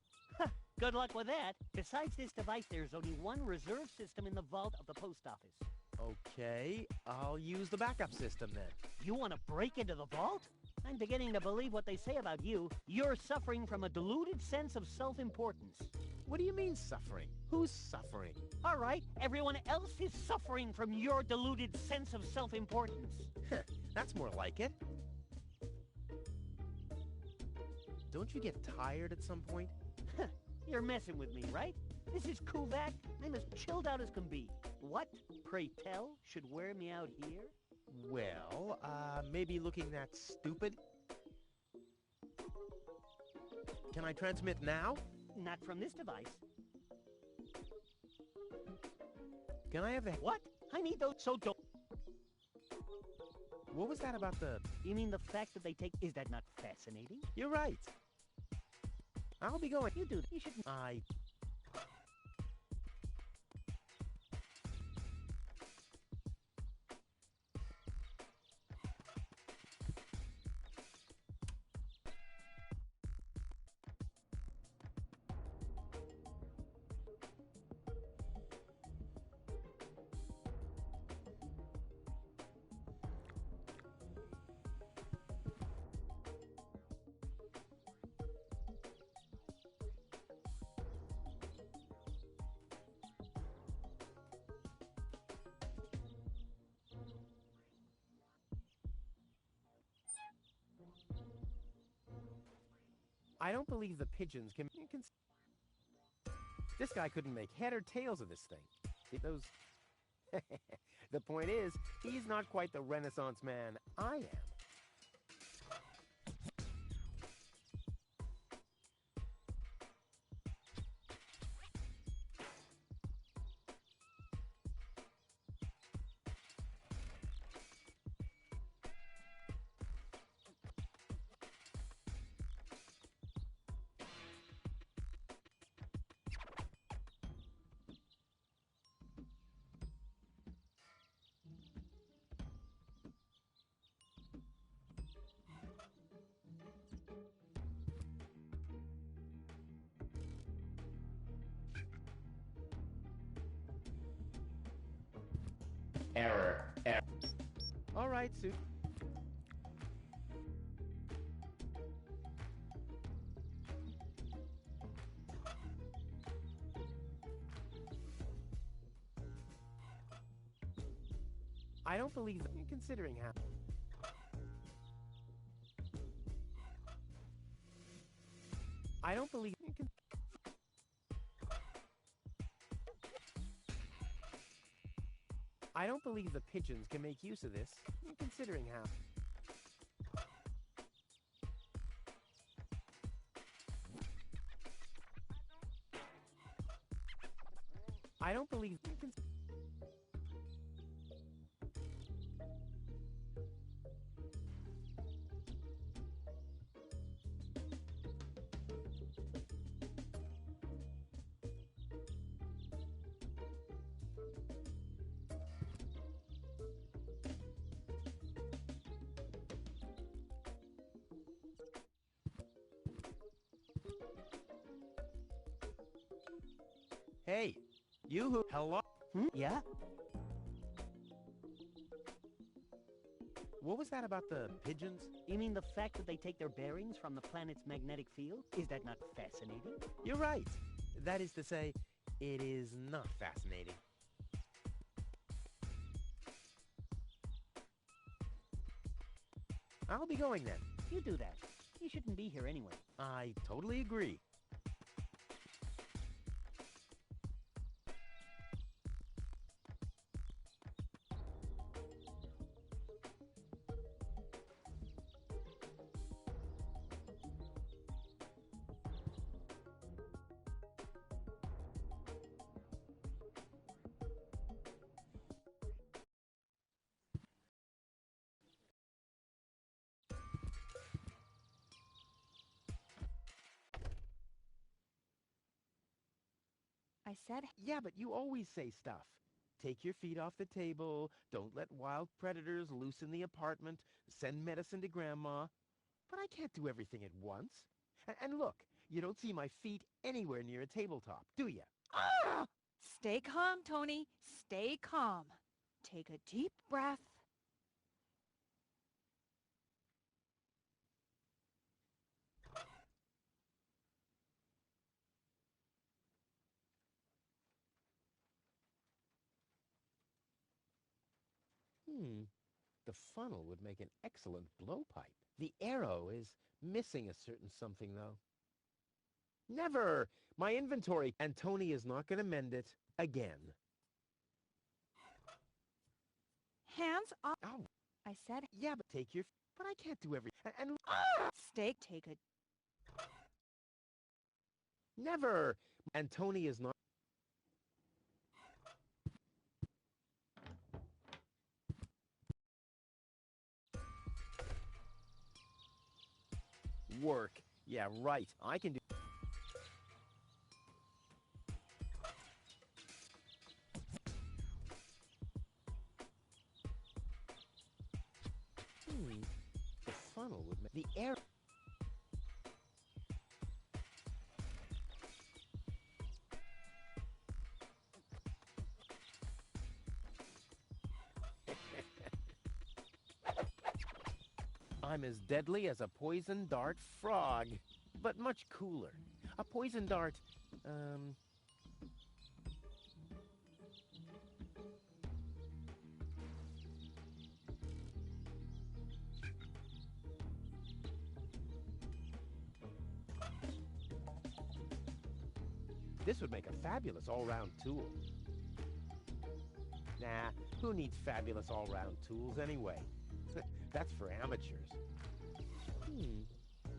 Speaker 9: Good luck with that. Besides this device, there's only one reserve system in the vault of the post office.
Speaker 2: Okay, I'll use the backup system then.
Speaker 9: You want to break into the vault? I'm beginning to believe what they say about you. You're suffering from a deluded sense of self-importance.
Speaker 2: What do you mean suffering? Who's suffering?
Speaker 9: All right, everyone else is suffering from your deluded sense of self-importance.
Speaker 2: That's more like it. Don't you get tired at some point?
Speaker 9: You're messing with me, right? This is Kuvak. I'm as chilled out as can be. What, pray tell, should wear me out here?
Speaker 2: Well, maybe looking that stupid? Can I transmit now?
Speaker 9: Not from this device.
Speaker 2: Can I have the...
Speaker 9: What? I need those, so don't...
Speaker 2: What was that about the...
Speaker 9: You mean the fact that they take... Is that not fascinating?
Speaker 2: You're right. I'll be going...
Speaker 9: You do. You shouldn't...
Speaker 2: I don't believe the pigeons can... This guy couldn't make head or tails of this thing. Those... The point is, he's not quite the Renaissance man I am. All right, Sue. I don't believe that you're considering how. I don't believe you can. I don't believe the pigeons can make use of this. You're considering how. I don't believe you can. Hey, you who? Hello?
Speaker 9: Yeah?
Speaker 2: What was that about the pigeons?
Speaker 9: You mean the fact that they take their bearings from the planet's magnetic field? Is that not fascinating?
Speaker 2: You're right. That is to say, it is not fascinating. I'll be going then.
Speaker 9: You do that. You shouldn't be here anyway.
Speaker 2: I totally agree.
Speaker 7: I said,
Speaker 2: Yeah, but you always say stuff. Take your feet off the table. Don't let wild predators loose in the apartment. Send medicine to Grandma. But I can't do everything at once. And look, you don't see my feet anywhere near a tabletop, do you?
Speaker 10: Stay calm, Tony. Stay calm. Take a deep breath.
Speaker 2: The funnel would make an excellent blowpipe. The arrow is missing a certain something, though. Never! My inventory, and Tony is not going to mend it again.
Speaker 10: Hands off.
Speaker 2: Oh,
Speaker 10: I said,
Speaker 2: yeah, but take your... But I can't do every... And
Speaker 10: take a...
Speaker 2: never! And Tony is not... Work. Yeah, right. I can do... The funnel would make... The air... I'm as deadly as a poison dart frog, but much cooler. A poison dart, This would make a fabulous all-round tool. Nah, who needs fabulous all-round tools anyway? That's for amateurs.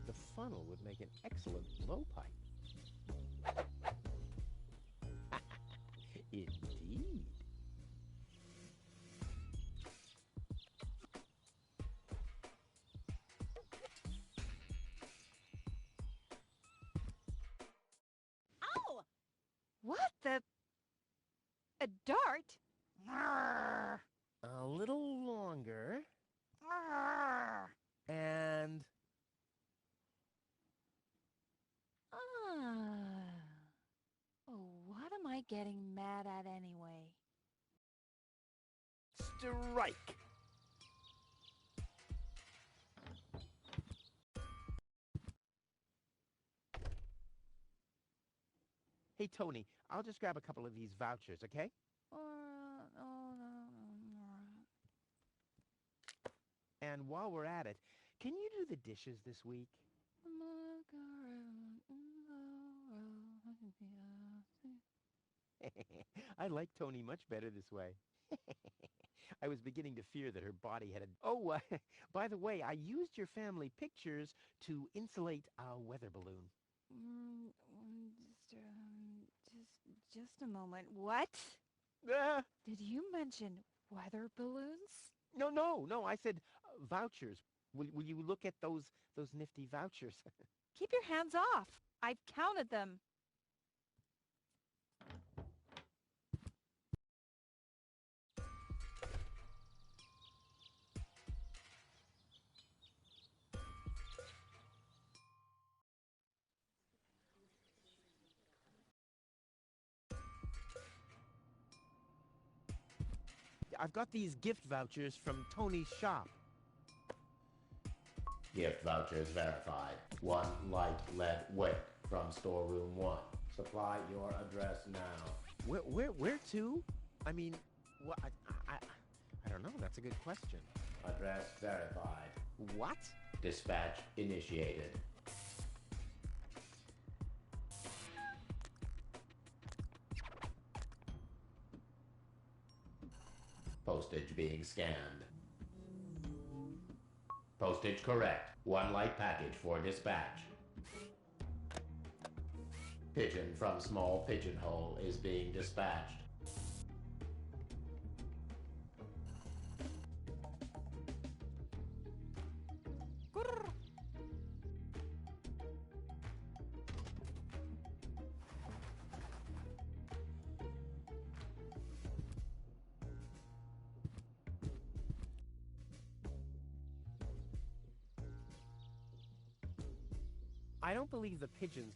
Speaker 2: The funnel would make an excellent blowpipe. Indeed.
Speaker 10: Ow! What the... A dart? Arrgh.
Speaker 2: A little longer.
Speaker 10: Arrgh.
Speaker 2: And...
Speaker 10: Oh, what am I getting mad at anyway?
Speaker 2: strike. Hey, Tony, I'll just grab a couple of these vouchers, okay? And while we're at it, can you do the dishes this week? I like Tony much better this way. I was beginning to fear that her body had a... Oh, by the way, I used your family pictures to insulate a weather balloon.
Speaker 10: Just a moment. What?
Speaker 2: Ah!
Speaker 10: Did you mention weather balloons?
Speaker 2: No, I said vouchers. Will you look at those nifty vouchers?
Speaker 10: Keep your hands off. I've counted them.
Speaker 2: I've got these gift vouchers from Tony's shop.
Speaker 8: Gift vouchers verified. 1 light lead wick from storeroom 1. Supply your address now.
Speaker 2: Where to? I mean, what? I don't know. That's a good question.
Speaker 8: Address verified.
Speaker 2: What?
Speaker 8: Dispatch initiated. Postage being scanned. Postage correct. 1 light package for dispatch. Pigeon from small pigeonhole is being dispatched.
Speaker 2: I don't believe the pigeons...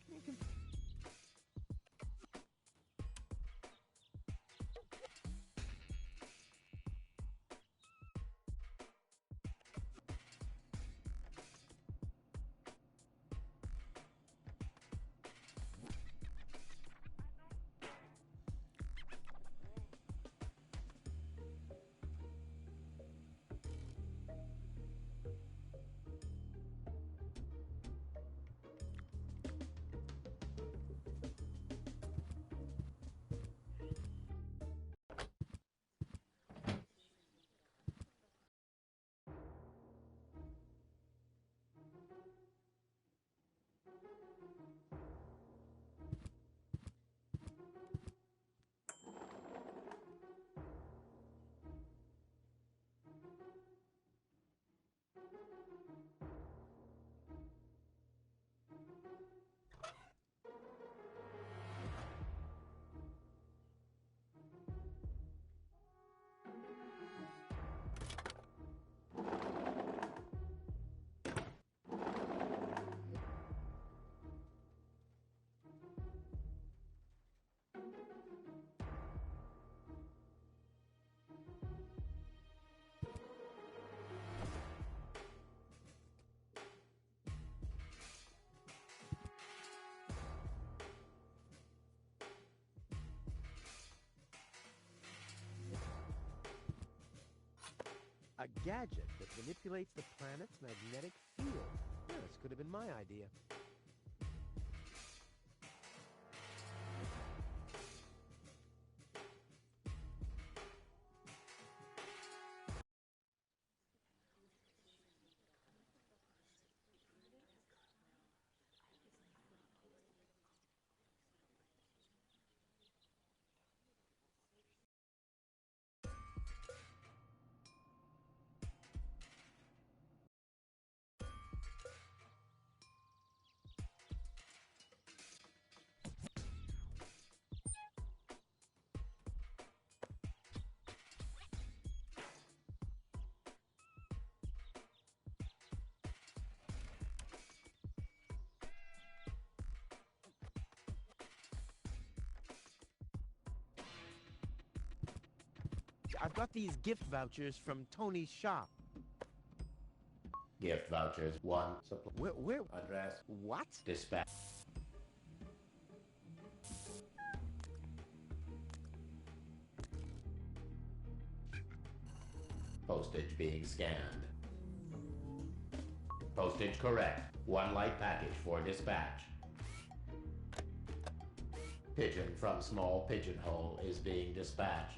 Speaker 2: A gadget that manipulates the planet's magnetic field. Yeah, this could have been my idea. I've got these gift vouchers from Tony's shop.
Speaker 8: Gift vouchers. 1.
Speaker 2: Where?
Speaker 8: Address.
Speaker 2: What?
Speaker 8: Dispatch. Postage being scanned. Postage correct. 1 light package for dispatch. Pigeon from small pigeonhole is being dispatched.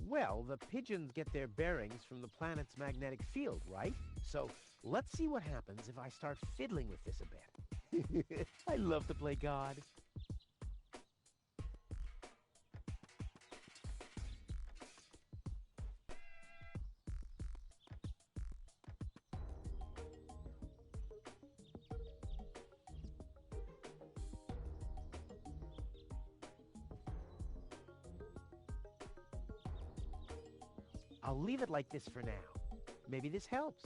Speaker 2: Well, the pigeons get their bearings from the planet's magnetic field, right? So let's see what happens if I start fiddling with this a bit. I love to play God. I'll leave it like this for now. Maybe this helps.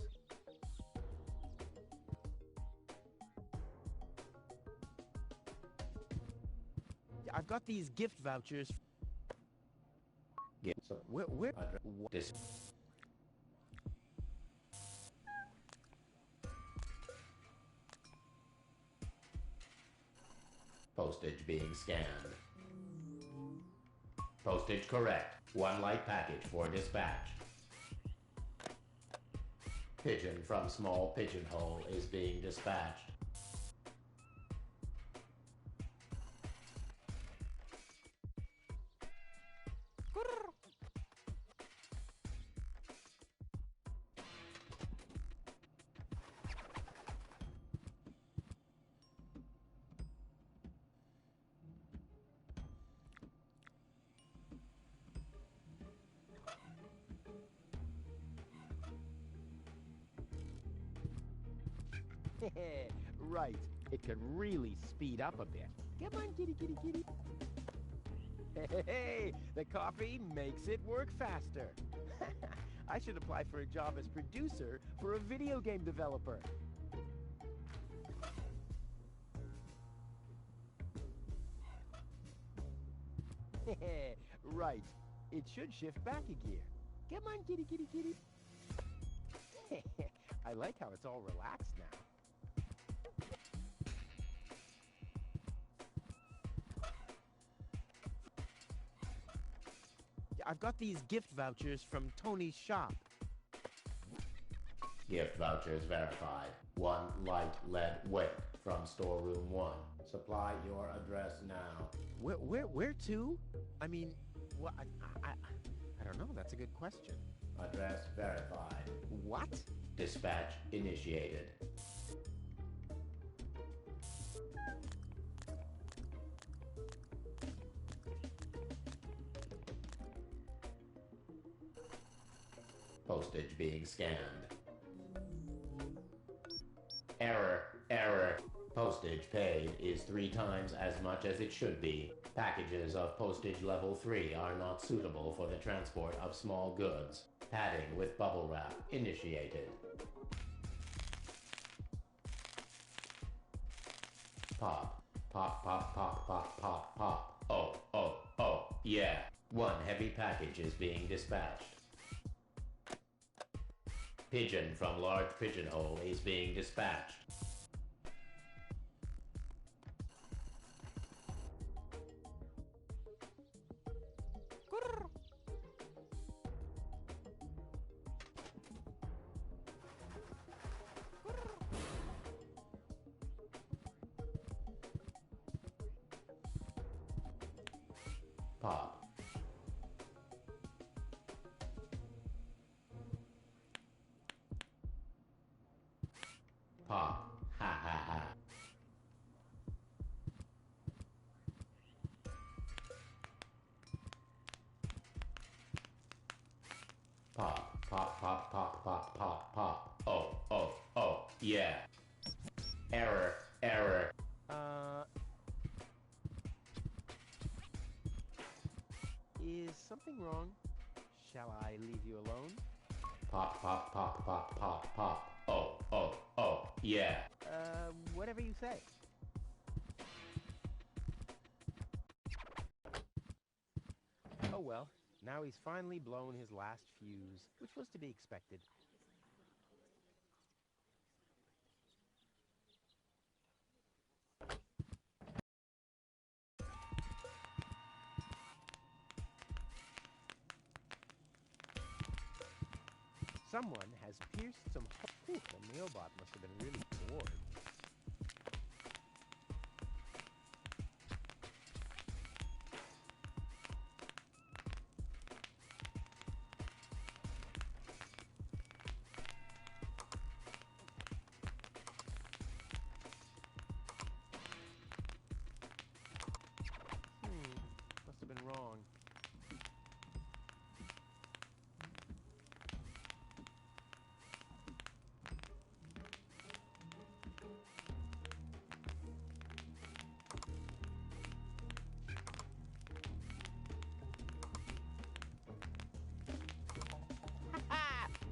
Speaker 2: I've got these gift vouchers. Where?
Speaker 8: This. Postage being scanned. Postage correct. 1 light package for dispatch. Pigeon from small pigeonhole is being dispatched.
Speaker 2: Right. It can really speed up a bit. Come on, kitty, kitty, kitty. Hey, the coffee makes it work faster. I should apply for a job as producer for a video game developer. Right. It should shift back a gear. Come on, kitty, kitty, kitty. I like how it's all relaxed now. I've got these gift vouchers from Tony's shop.
Speaker 8: Gift vouchers verified. 1 light lead wick from storeroom 1. Supply your address now.
Speaker 2: Where to? I mean, what? I don't know. That's a good question.
Speaker 8: Address verified.
Speaker 2: What?
Speaker 8: Dispatch initiated. Postage being scanned. Error, error. Postage paid is 3 times as much as it should be. Packages of postage level 3 are not suitable for the transport of small goods. Padding with bubble wrap initiated. Pop. Pop, pop, pop, pop, pop, pop. Oh, oh, oh, yeah. One heavy package is being dispatched. Pigeon from large pigeonhole is being dispatched. Pop. Pop. Ha ha ha. Pop. Pop, pop, pop, pop, pop, pop. Oh, oh, oh, yeah. Error, error.
Speaker 2: Is something wrong? Shall I leave you alone?
Speaker 8: Pop, pop, pop, pop, pop, pop. Oh, oh, oh, yeah.
Speaker 2: Whatever you say. Oh well, now he's finally blown his last fuse, which was to be expected. Someone has pierced some hole. The mailbot must have been really bored. Must have been wrong.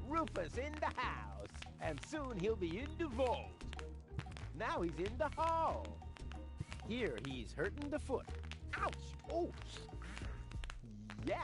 Speaker 2: Rufus in the house, and soon he'll be in the vault. Now he's in the hall. Here he's hurting the foot. Ouch! Oh! Yeah!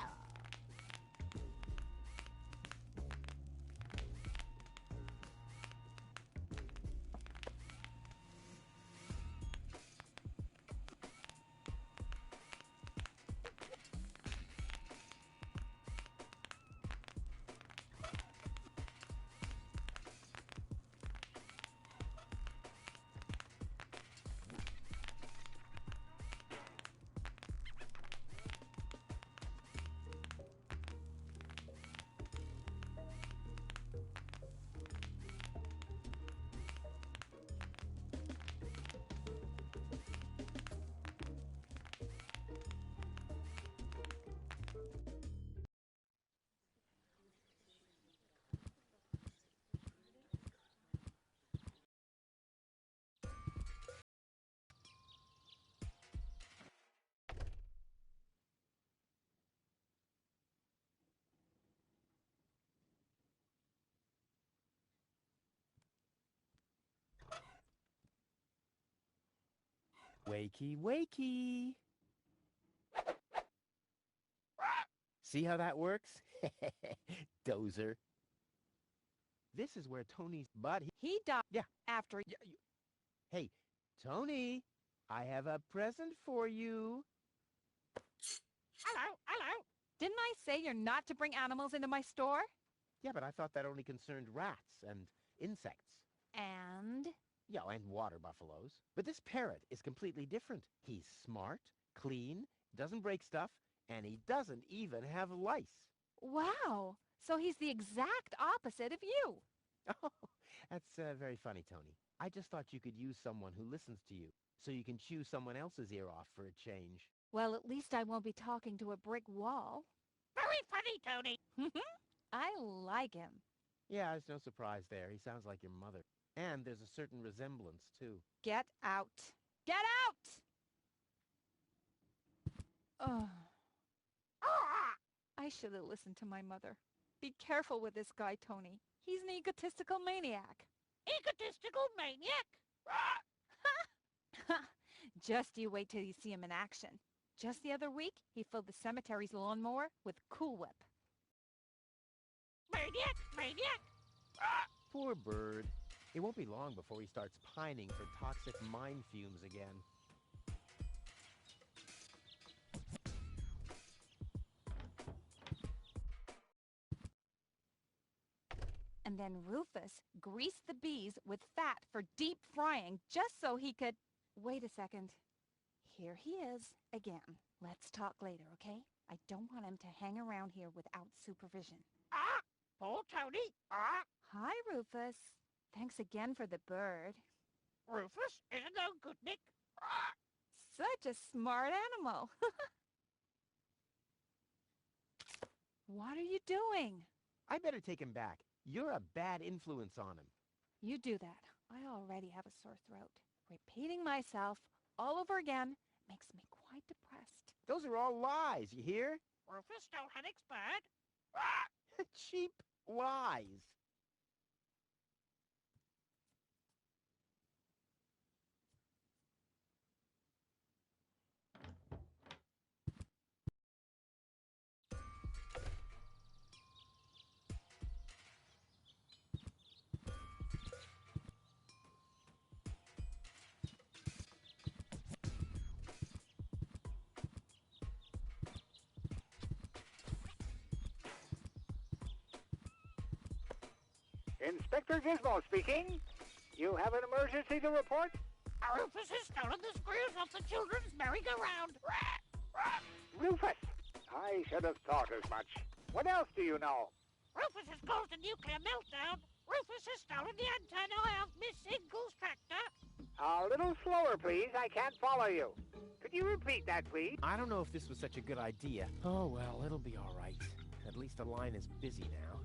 Speaker 2: Wakey, wakey. See how that works? Dozer. This is where Tony's butt...
Speaker 10: He died
Speaker 2: Yeah.
Speaker 10: after...
Speaker 2: Hey, Tony, I have a present for you.
Speaker 10: Hello, hello. Didn't I say you're not to bring animals into my store?
Speaker 2: Yeah, but I thought that only concerned rats and insects.
Speaker 10: And?
Speaker 2: Yeah, and water buffaloes. But this parrot is completely different. He's smart, clean, doesn't break stuff, and he doesn't even have lice.
Speaker 10: Wow. So he's the exact opposite of you.
Speaker 2: Oh, that's very funny, Tony. I just thought you could use someone who listens to you, so you can chew someone else's ear off for a change.
Speaker 10: Well, at least I won't be talking to a brick wall.
Speaker 9: Very funny, Tony.
Speaker 10: I like him.
Speaker 2: Yeah, there's no surprise there. He sounds like your mother. And there's a certain resemblance, too.
Speaker 10: Get out. Get out! Ugh. I should have listened to my mother. Be careful with this guy, Tony. He's an egotistical maniac.
Speaker 9: Egotistical maniac?
Speaker 10: Just you wait till you see him in action. Just the other week, he filled the cemetery's lawnmower with Cool Whip.
Speaker 9: Maniac! Maniac!
Speaker 2: Poor bird. It won't be long before he starts pining for toxic mine fumes again.
Speaker 10: And then Rufus greased the bees with fat for deep frying just so he could... Wait a second. Here he is again. Let's talk later, okay? I don't want him to hang around here without supervision.
Speaker 9: Poor Tony!
Speaker 10: Hi, Rufus. Thanks again for the bird.
Speaker 9: Rufus isn't no good, Nick.
Speaker 10: Such a smart animal. What are you doing?
Speaker 2: I better take him back. You're a bad influence on him.
Speaker 10: You do that. I already have a sore throat. Repeating myself all over again makes me quite depressed.
Speaker 2: Those are all lies, you hear?
Speaker 9: Rufus don't Hennick's bad.
Speaker 2: Cheap lies.
Speaker 6: Inspector Gizmo speaking. You have an emergency to report?
Speaker 9: Rufus has stolen the screws off the children's merry-go-round.
Speaker 6: Rufus! I should have thought as much. What else do you know?
Speaker 9: Rufus has caused a nuclear meltdown. Rufus has stolen the antenna of Miss Ingle's tractor.
Speaker 6: A little slower, please. I can't follow you. Could you repeat that, please?
Speaker 2: I don't know if this was such a good idea. Oh, well, it'll be all right. At least the line is busy now.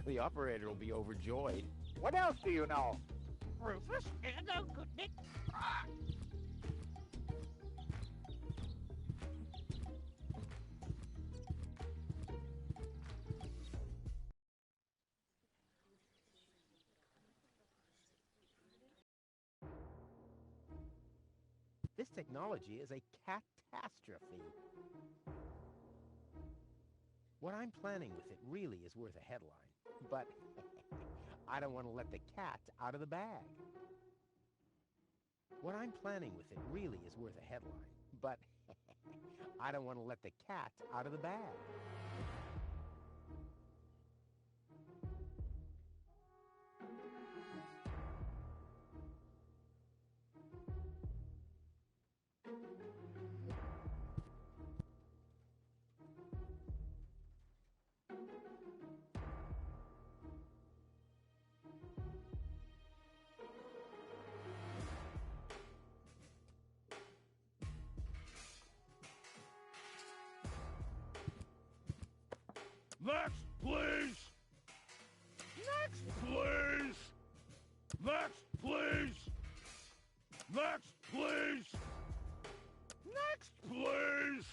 Speaker 2: The operator will be overjoyed.
Speaker 6: What else do you know?
Speaker 9: Rufus isn't no good, Nick.
Speaker 2: This technology is a catastrophe. What I'm planning with it really is worth a headline. But I don't want to let the cat out of the bag. What I'm planning with it really is worth a headline. But I don't want to let the cat out of the bag.
Speaker 1: Next, please! Next, please! Next, please! Next, please! Next, please!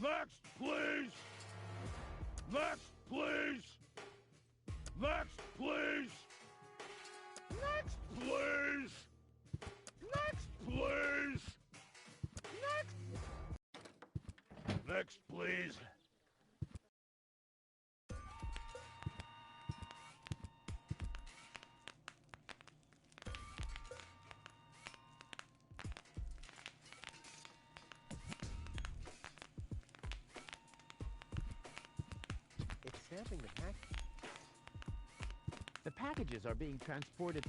Speaker 1: Next, please! Next, please! Next, please! Next, please! Next, please! Next, please!
Speaker 2: Stamping the package. The packages are being transported.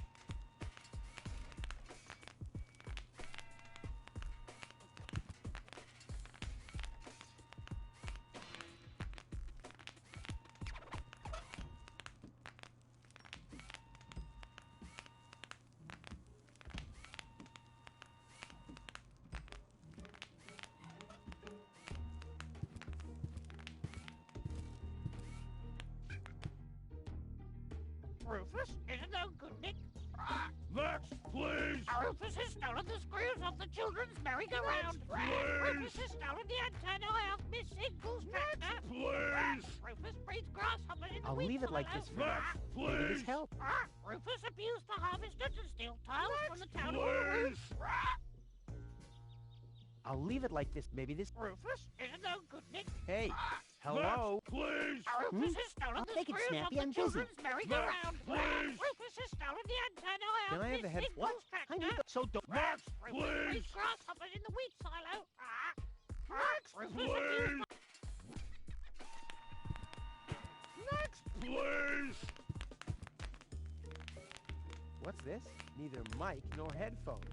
Speaker 9: Rufus isn't no good, Nick.
Speaker 1: Next, please!
Speaker 9: Rufus has stolen the screws off the children's merry-go-round.
Speaker 1: Please!
Speaker 9: Rufus has stolen the antenna off Miss Ingle's tractor.
Speaker 1: Please!
Speaker 9: Rufus breeds grasshoppers in the
Speaker 2: I'll
Speaker 9: wheat
Speaker 2: leave it like this for now. Maybe this helps.
Speaker 9: Rufus abused the harvesters and steel tiles from the town of
Speaker 1: Please!
Speaker 2: I'll leave it like this. Maybe this...
Speaker 9: Rufus, isn't no good, Nick.
Speaker 2: Hey, hello?
Speaker 1: Please!
Speaker 9: Rufus has stolen the
Speaker 3: Take it,
Speaker 9: screws off
Speaker 3: Snappy,
Speaker 9: the
Speaker 3: I'm busy.
Speaker 9: children's merry-go-round.
Speaker 1: Please!
Speaker 9: Rufus has stolen the antenna out
Speaker 2: Can I have the head-
Speaker 9: What?
Speaker 3: I need the... So don't...
Speaker 1: Next,
Speaker 9: Rufus
Speaker 1: please!
Speaker 9: raised grasshoppers in the wheat silo. Rufus
Speaker 1: Please! Next, please!
Speaker 2: What's this? Neither mic nor headphones.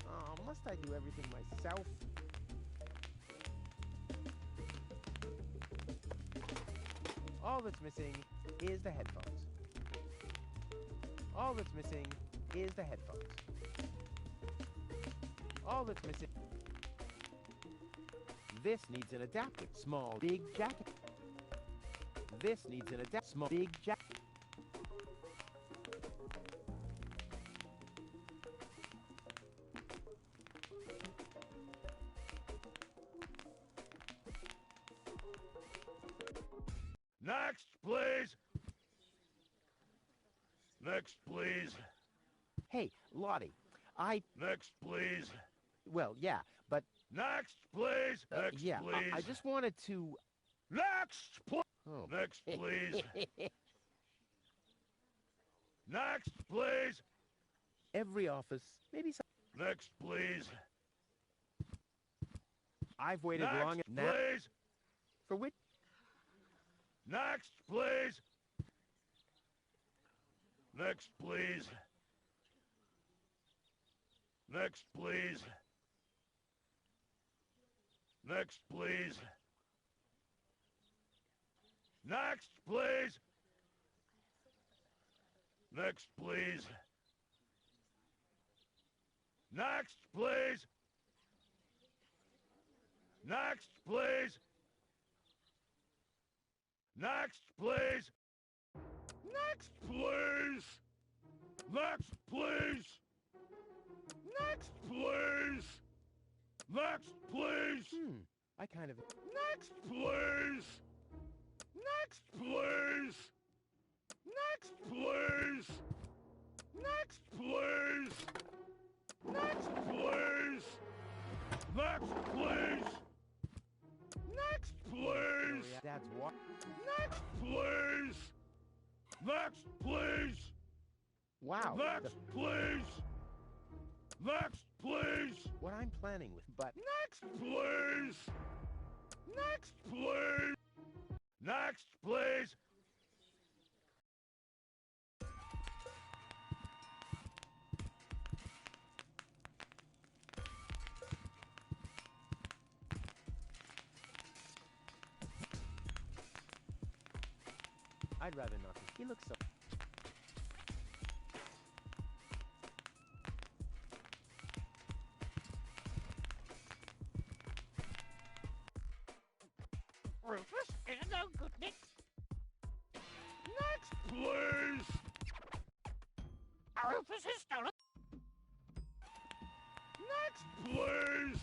Speaker 2: Oh, must I do everything myself? All that's missing is the headphones. All that's missing is the headphones. All that's missing... This needs an adapter. Small, big jacket. This needs an adapter. Small, big jacket.
Speaker 1: Next, please! Next, please!
Speaker 2: Hey, Lottie,
Speaker 1: Next, please!
Speaker 2: Well, yeah, but...
Speaker 1: Next, please! Next,
Speaker 2: yeah,
Speaker 1: please!
Speaker 2: I just wanted to...
Speaker 1: Next, please!
Speaker 2: Oh.
Speaker 1: Next, please! Next, please!
Speaker 2: Every office, maybe some...
Speaker 1: Next, please!
Speaker 2: I've waited
Speaker 1: Next,
Speaker 2: long enough...
Speaker 1: please!
Speaker 2: For which...
Speaker 1: Next, please! Next, please! Next, please! Next, please! Next, please! Next, please! Next, please! Next, please! Next, please! Next, please! Next, please! Next, please! Next, please!
Speaker 2: I kind of...
Speaker 1: Next, please! Next, please! Next, please! Next, please! Next, please! Next, please! Next, please!
Speaker 2: Dad's what?
Speaker 1: Next, please! Next, please!
Speaker 2: Wow.
Speaker 1: Next, please! Next, please!
Speaker 2: What I'm planning with, but...
Speaker 1: Next, please! Next, please! Next, please!
Speaker 2: I'd rather not. He looks so...
Speaker 9: Rufus, isn't no good, Nick.
Speaker 1: Next, please!
Speaker 9: Rufus has stolen...
Speaker 1: Next, please!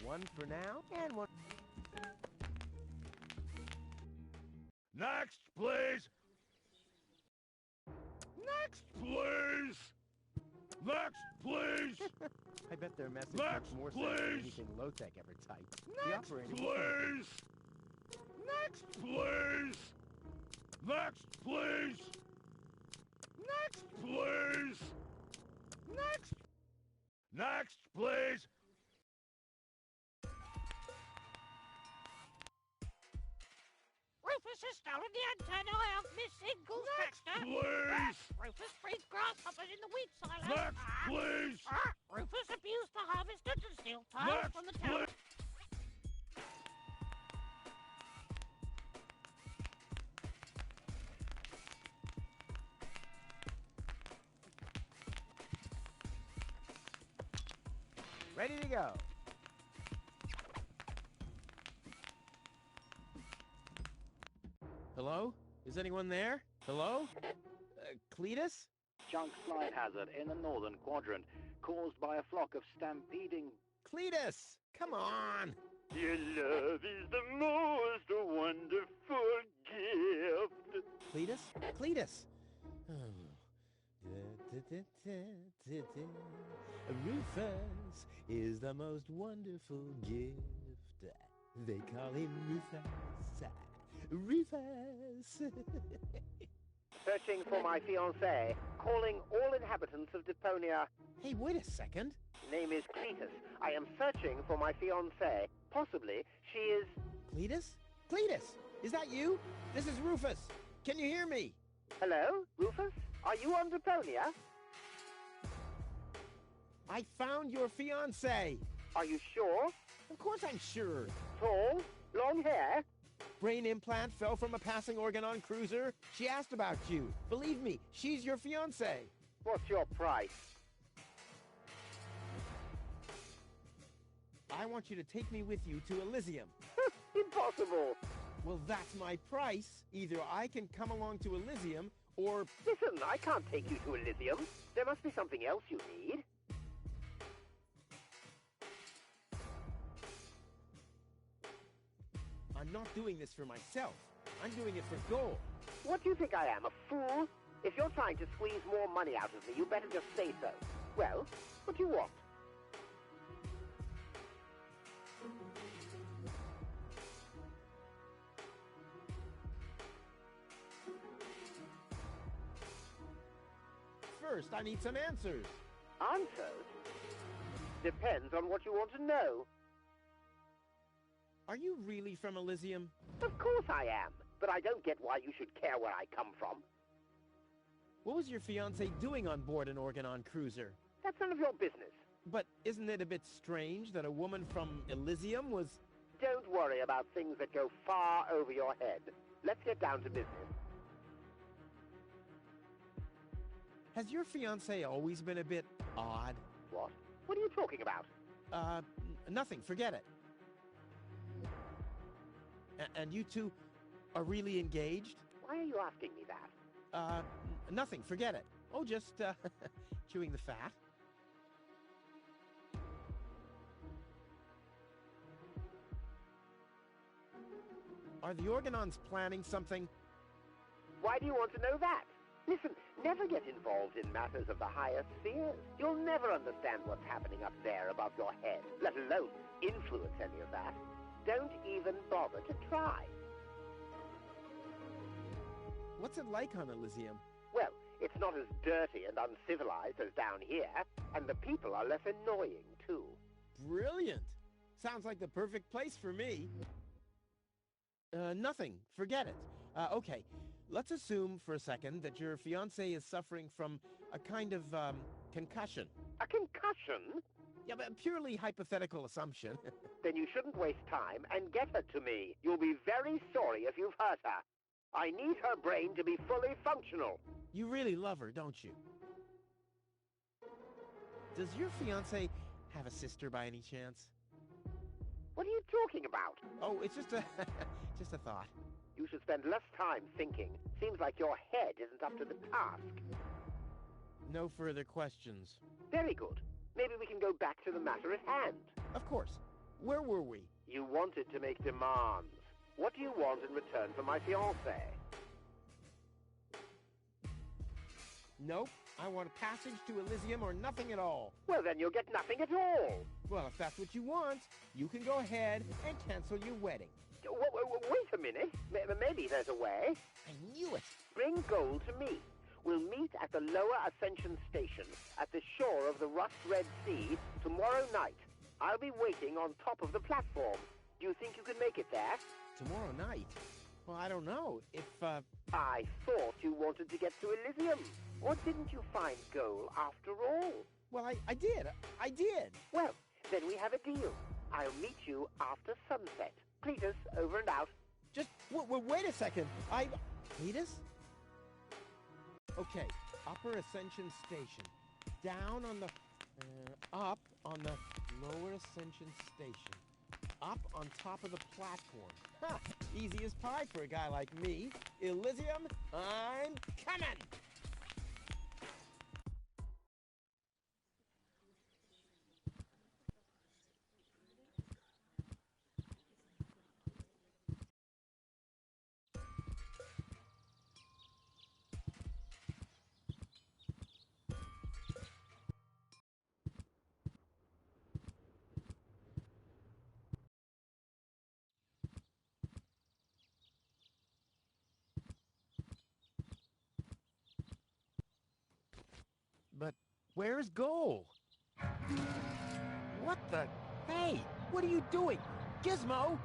Speaker 2: One for now, and one...
Speaker 1: Next, please! Next, please! Next, please!
Speaker 2: I bet their message
Speaker 1: Next,
Speaker 2: makes more sense than
Speaker 1: please!
Speaker 2: anything low-tech ever typed. The
Speaker 1: Next,
Speaker 2: operator...
Speaker 1: please! Next, please! Next, please! Next, please! Next! Next, please!
Speaker 9: Rufus has stolen the antenna out missing goose
Speaker 1: Next,
Speaker 9: tractor.
Speaker 1: please!
Speaker 9: Rufus frees grasshoppers in the wheat silo.
Speaker 1: Next, please!
Speaker 9: Rufus abused the harvester to steal tiles
Speaker 1: Next,
Speaker 9: from the town.
Speaker 1: please!
Speaker 2: Ready to go. Hello? Is anyone there? Hello? Cletus?
Speaker 11: Junk slide hazard in the northern quadrant, caused by a flock of stampeding...
Speaker 2: Cletus! Come on!
Speaker 11: Your love is the most wonderful gift.
Speaker 2: Cletus? Cletus! Oh, Rufus is the most wonderful gift. They call him Rufus. Rufus.
Speaker 11: Searching for my fiancée. Calling all inhabitants of Deponia.
Speaker 2: Hey, wait a second.
Speaker 11: Name is Cletus. I am searching for my fiancée. Possibly she is...
Speaker 2: Cletus? Cletus! Is that you? This is Rufus. Can you hear me?
Speaker 11: Hello, Rufus? Are you on Deponia?
Speaker 2: I found your fiancée.
Speaker 11: Are you sure?
Speaker 2: Of course I'm sure.
Speaker 11: Tall? Long hair?
Speaker 2: Brain implant fell from a passing Organon cruiser. She asked about you. Believe me, she's your fiancée.
Speaker 11: What's your price?
Speaker 2: I want you to take me with you to Elysium.
Speaker 11: Impossible.
Speaker 2: Well, that's my price. Either I can come along to Elysium, or...
Speaker 11: Listen, I can't take you to Elysium. There must be something else you need.
Speaker 2: I'm not doing this for myself. I'm doing it for gold.
Speaker 11: What do you think I am, a fool? If you're trying to squeeze more money out of me, you better just say so. Well, what do you want?
Speaker 2: First, I need some answers.
Speaker 11: Answers? Depends on what you want to know.
Speaker 2: Are you really from Elysium?
Speaker 11: Of course I am, but I don't get why you should care where I come from.
Speaker 2: What was your fiancé doing on board an Organon cruiser?
Speaker 11: That's none of your business.
Speaker 2: But isn't it a bit strange that a woman from Elysium was...
Speaker 11: Don't worry about things that go far over your head. Let's get down to business.
Speaker 2: Has your fiancé always been a bit odd?
Speaker 11: What? What are you talking about?
Speaker 2: Nothing. Forget it. And you two are really engaged?
Speaker 11: Why are you asking me that?
Speaker 2: Nothing. Forget it. Oh, just, chewing the fat. Are the Organons planning something?
Speaker 11: Why do you want to know that? Listen, never get involved in matters of the higher spheres. You'll never understand what's happening up there above your head, let alone influence any of that. Don't even bother to try.
Speaker 2: What's it like on Elysium?
Speaker 11: Well, it's not as dirty and uncivilized as down here, and the people are less annoying, too.
Speaker 2: Brilliant! Sounds like the perfect place for me. Nothing. Forget it. Okay. Let's assume for a second that your fiancé is suffering from a kind of, concussion.
Speaker 11: A concussion?
Speaker 2: Yeah, but a purely hypothetical assumption.
Speaker 11: Then you shouldn't waste time and get her to me. You'll be very sorry if you've hurt her. I need her brain to be fully functional.
Speaker 2: You really love her, don't you? Does your fiancé have a sister by any chance?
Speaker 11: What are you talking about?
Speaker 2: Oh, it's just a... just a thought.
Speaker 11: You should spend less time thinking. Seems like your head isn't up to the task.
Speaker 2: No further questions.
Speaker 11: Very good. Maybe we can go back to the matter at hand.
Speaker 2: Of course. Where were we?
Speaker 11: You wanted to make demands. What do you want in return for my fiancée?
Speaker 2: Nope. I want a passage to Elysium or nothing at all.
Speaker 11: Well, then you'll get nothing at all.
Speaker 2: Well, if that's what you want, you can go ahead and cancel your wedding.
Speaker 11: Wait a minute. Maybe there's a way.
Speaker 2: I knew it.
Speaker 11: Bring gold to me. We'll meet at the lower Ascension Station at the shore of the Rust-Red Sea tomorrow night. I'll be waiting on top of the platform. Do you think you can make it there?
Speaker 2: Tomorrow night? Well, I don't know. If,
Speaker 11: I thought you wanted to get to Elysium. Or didn't you find gold after all?
Speaker 2: Well, I did. I did.
Speaker 11: Well, then we have a deal. I'll meet you after sunset. Cletus, over and out.
Speaker 2: Just, wait a second. Cletus? Okay, Upper Ascension Station. Down on the... up on the Lower Ascension Station. Up on top of the platform. Ha! Easy as pie for a guy like me. Elysium, I'm coming! Where's Goal? What the? Hey, what are you doing? Gizmo!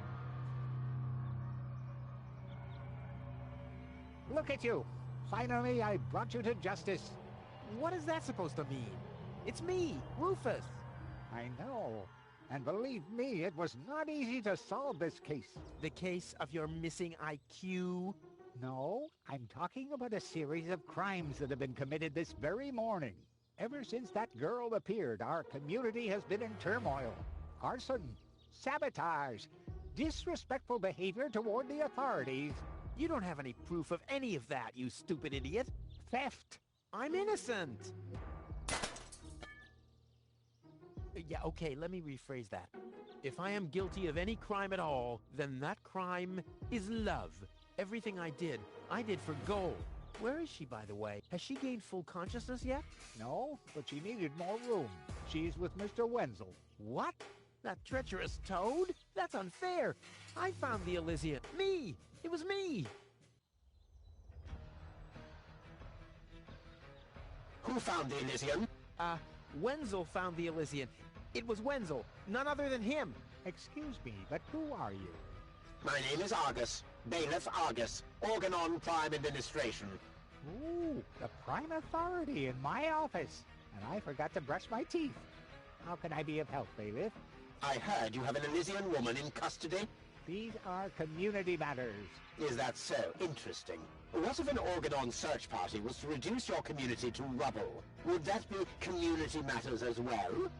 Speaker 6: Look at you! Finally, I brought you to justice.
Speaker 2: What is that supposed to mean? It's me, Rufus.
Speaker 6: I know. And believe me, it was not easy to solve this case.
Speaker 2: The case of your missing IQ?
Speaker 6: No, I'm talking about a series of crimes that have been committed this very morning. Ever since that girl appeared, our community has been in turmoil. Arson, sabotage, disrespectful behavior toward the authorities.
Speaker 2: You don't have any proof of any of that, you stupid idiot.
Speaker 6: Theft.
Speaker 2: I'm innocent. Yeah, okay, let me rephrase that. If I am guilty of any crime at all, then that crime is love. Everything I did for Goal. Where is she, by the way? Has she gained full consciousness yet?
Speaker 6: No, but she needed more room. She's with Mr. Wenzel.
Speaker 2: What? That treacherous toad? That's unfair. I found the Elysian. Me! It was me!
Speaker 12: Who found the Elysian?
Speaker 2: Wenzel found the Elysian. It was Wenzel, none other than him.
Speaker 6: Excuse me, but who are you?
Speaker 12: My name is Argus. Bailiff Argus. Organon Prime Administration.
Speaker 6: Ooh, the prime authority in my office. And I forgot to brush my teeth. How can I be of help, Bailiff?
Speaker 12: I heard you have an Elysian woman in custody.
Speaker 6: These are community matters.
Speaker 12: Is that so? Interesting. What if an Organon search party was to reduce your community to rubble? Would that be community matters as well?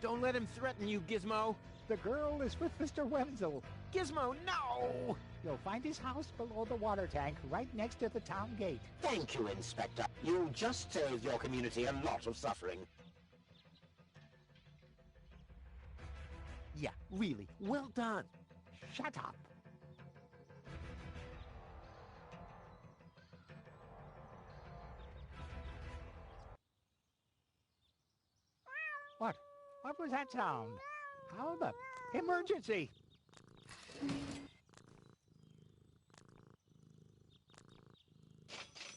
Speaker 2: Don't let him threaten you, Gizmo.
Speaker 6: The girl is with Mr. Wenzel.
Speaker 2: Gizmo, no!
Speaker 6: You'll find his house below the water tank, right next to the town gate.
Speaker 12: Thank you, Inspector. You just saved your community a lot of suffering.
Speaker 2: Yeah, really, well done.
Speaker 6: Shut up. What? What was that sound? How the... Emergency!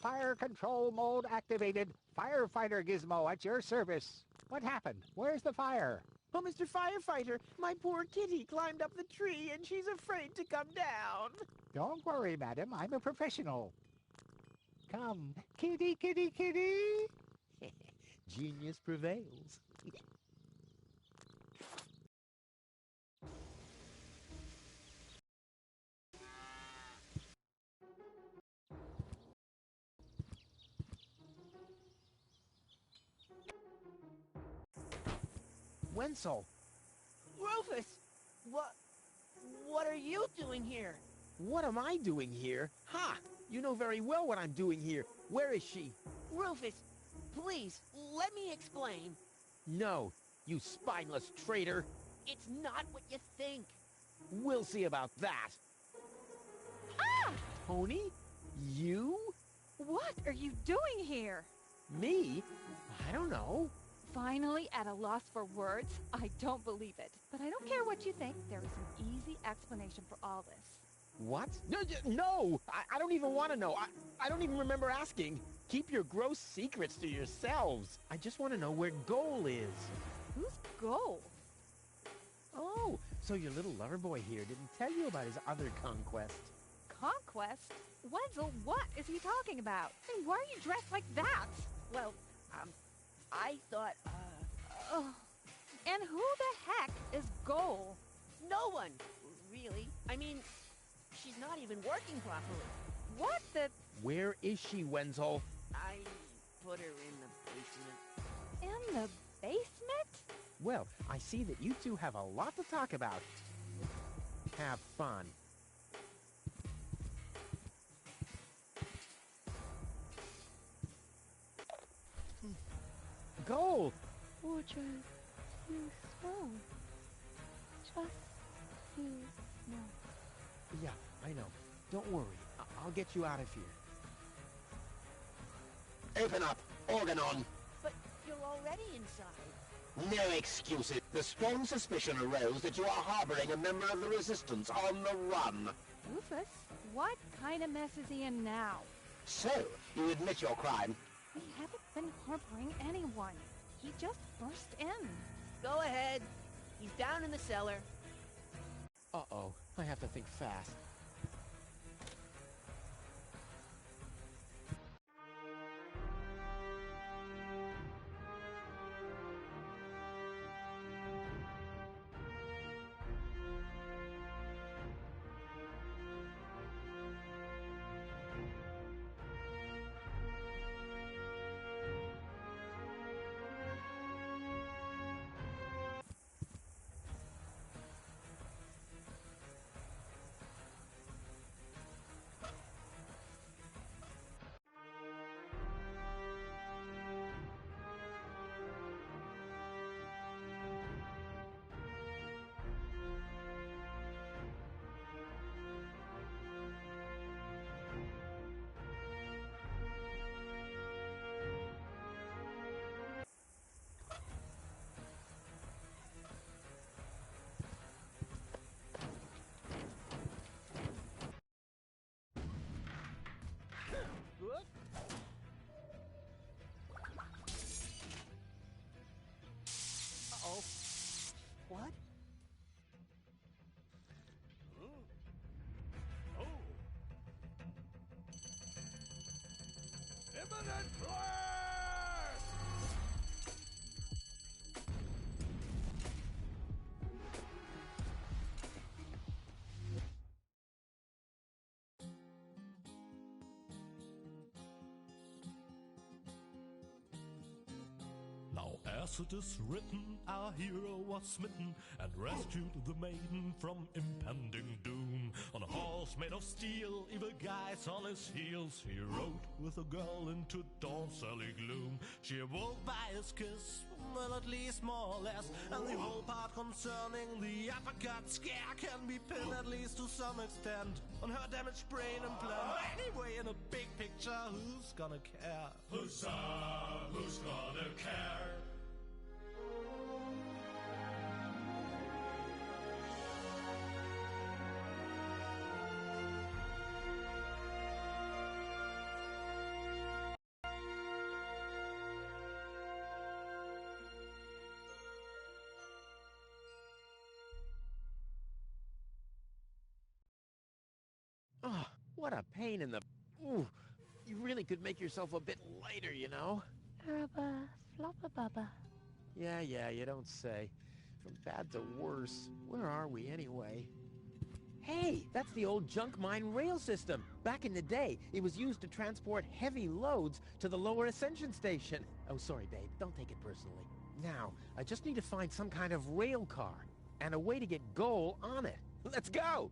Speaker 6: Fire control mode activated. Firefighter Gizmo at your service. What happened? Where's the fire?
Speaker 2: Oh, Mr. Firefighter, my poor kitty climbed up the tree and she's afraid to come down.
Speaker 6: Don't worry, madam. I'm a professional. Come, kitty, kitty, kitty.
Speaker 2: Genius prevails. Wenzel.
Speaker 4: Rufus! What are you doing here?
Speaker 2: What am I doing here? Ha! You know very well what I'm doing here. Where is she?
Speaker 4: Rufus, please, let me explain.
Speaker 2: No, you spineless traitor.
Speaker 4: It's not what you think.
Speaker 2: We'll see about that.
Speaker 10: Ah!
Speaker 2: Tony? You?
Speaker 10: What are you doing here?
Speaker 2: Me? I don't know.
Speaker 10: Finally at a loss for words? I don't believe it. But I don't care what you think. There is an easy explanation for all this.
Speaker 2: What? No! I don't even want to know. I don't even remember asking. Keep your gross secrets to yourselves. I just want to know where Goal is.
Speaker 10: Who's Goal?
Speaker 2: Oh, so your little lover boy here didn't tell you about his other conquest.
Speaker 10: Conquest? Wenzel, what is he talking about? And why are you dressed like that?
Speaker 4: Well, I thought,
Speaker 10: Oh. And who the heck is Goal?
Speaker 4: no one, really. I mean, she's not even working properly.
Speaker 10: What the...
Speaker 2: Where is she, Wenzel?
Speaker 4: I put her in the basement.
Speaker 10: In the basement?
Speaker 2: Well, I see that you two have a lot to talk about. Have fun. Goal!
Speaker 7: Wardrobe, too small. Just too small.
Speaker 2: Yeah, I know. Don't worry. I'll get you out of here.
Speaker 12: Open up. Organon.
Speaker 4: But you're already inside.
Speaker 12: No excuses. The strong suspicion arose that you are harboring a member of the Resistance on the run.
Speaker 10: Rufus, what kind of mess is he in now?
Speaker 12: So, you admit your crime.
Speaker 10: We haven't been harboring anyone. He just burst in.
Speaker 4: Go ahead. He's down in the cellar.
Speaker 2: Uh-oh, I have to think fast.
Speaker 9: Uh-oh. What?
Speaker 1: Oh. Imminent blast!
Speaker 13: Now as it is written, our hero was smitten and rescued the maiden from impending doom. On a horse made of steel, evil guys on his heels, he rode with a girl into dawn's early gloom. She awoke by his kiss, well at least more or less, and the whole part concerning the uppercut scare can be pinned at least to some extent on her damaged brain implant. Anyway, in a big picture, who's gonna care?
Speaker 14: Huzzah, who's gonna care?
Speaker 2: Oh, what a pain in the... Ooh, you really could make yourself a bit lighter, you know?
Speaker 7: Rubber, flopper bubba.
Speaker 2: Yeah, you don't say. From bad to worse. Where are we anyway? Hey, that's the old junk mine rail system. Back in the day, it was used to transport heavy loads to the lower ascension station. Oh, sorry, babe. Don't take it personally. Now, I just need to find some kind of rail car and a way to get Goal on it. Let's go!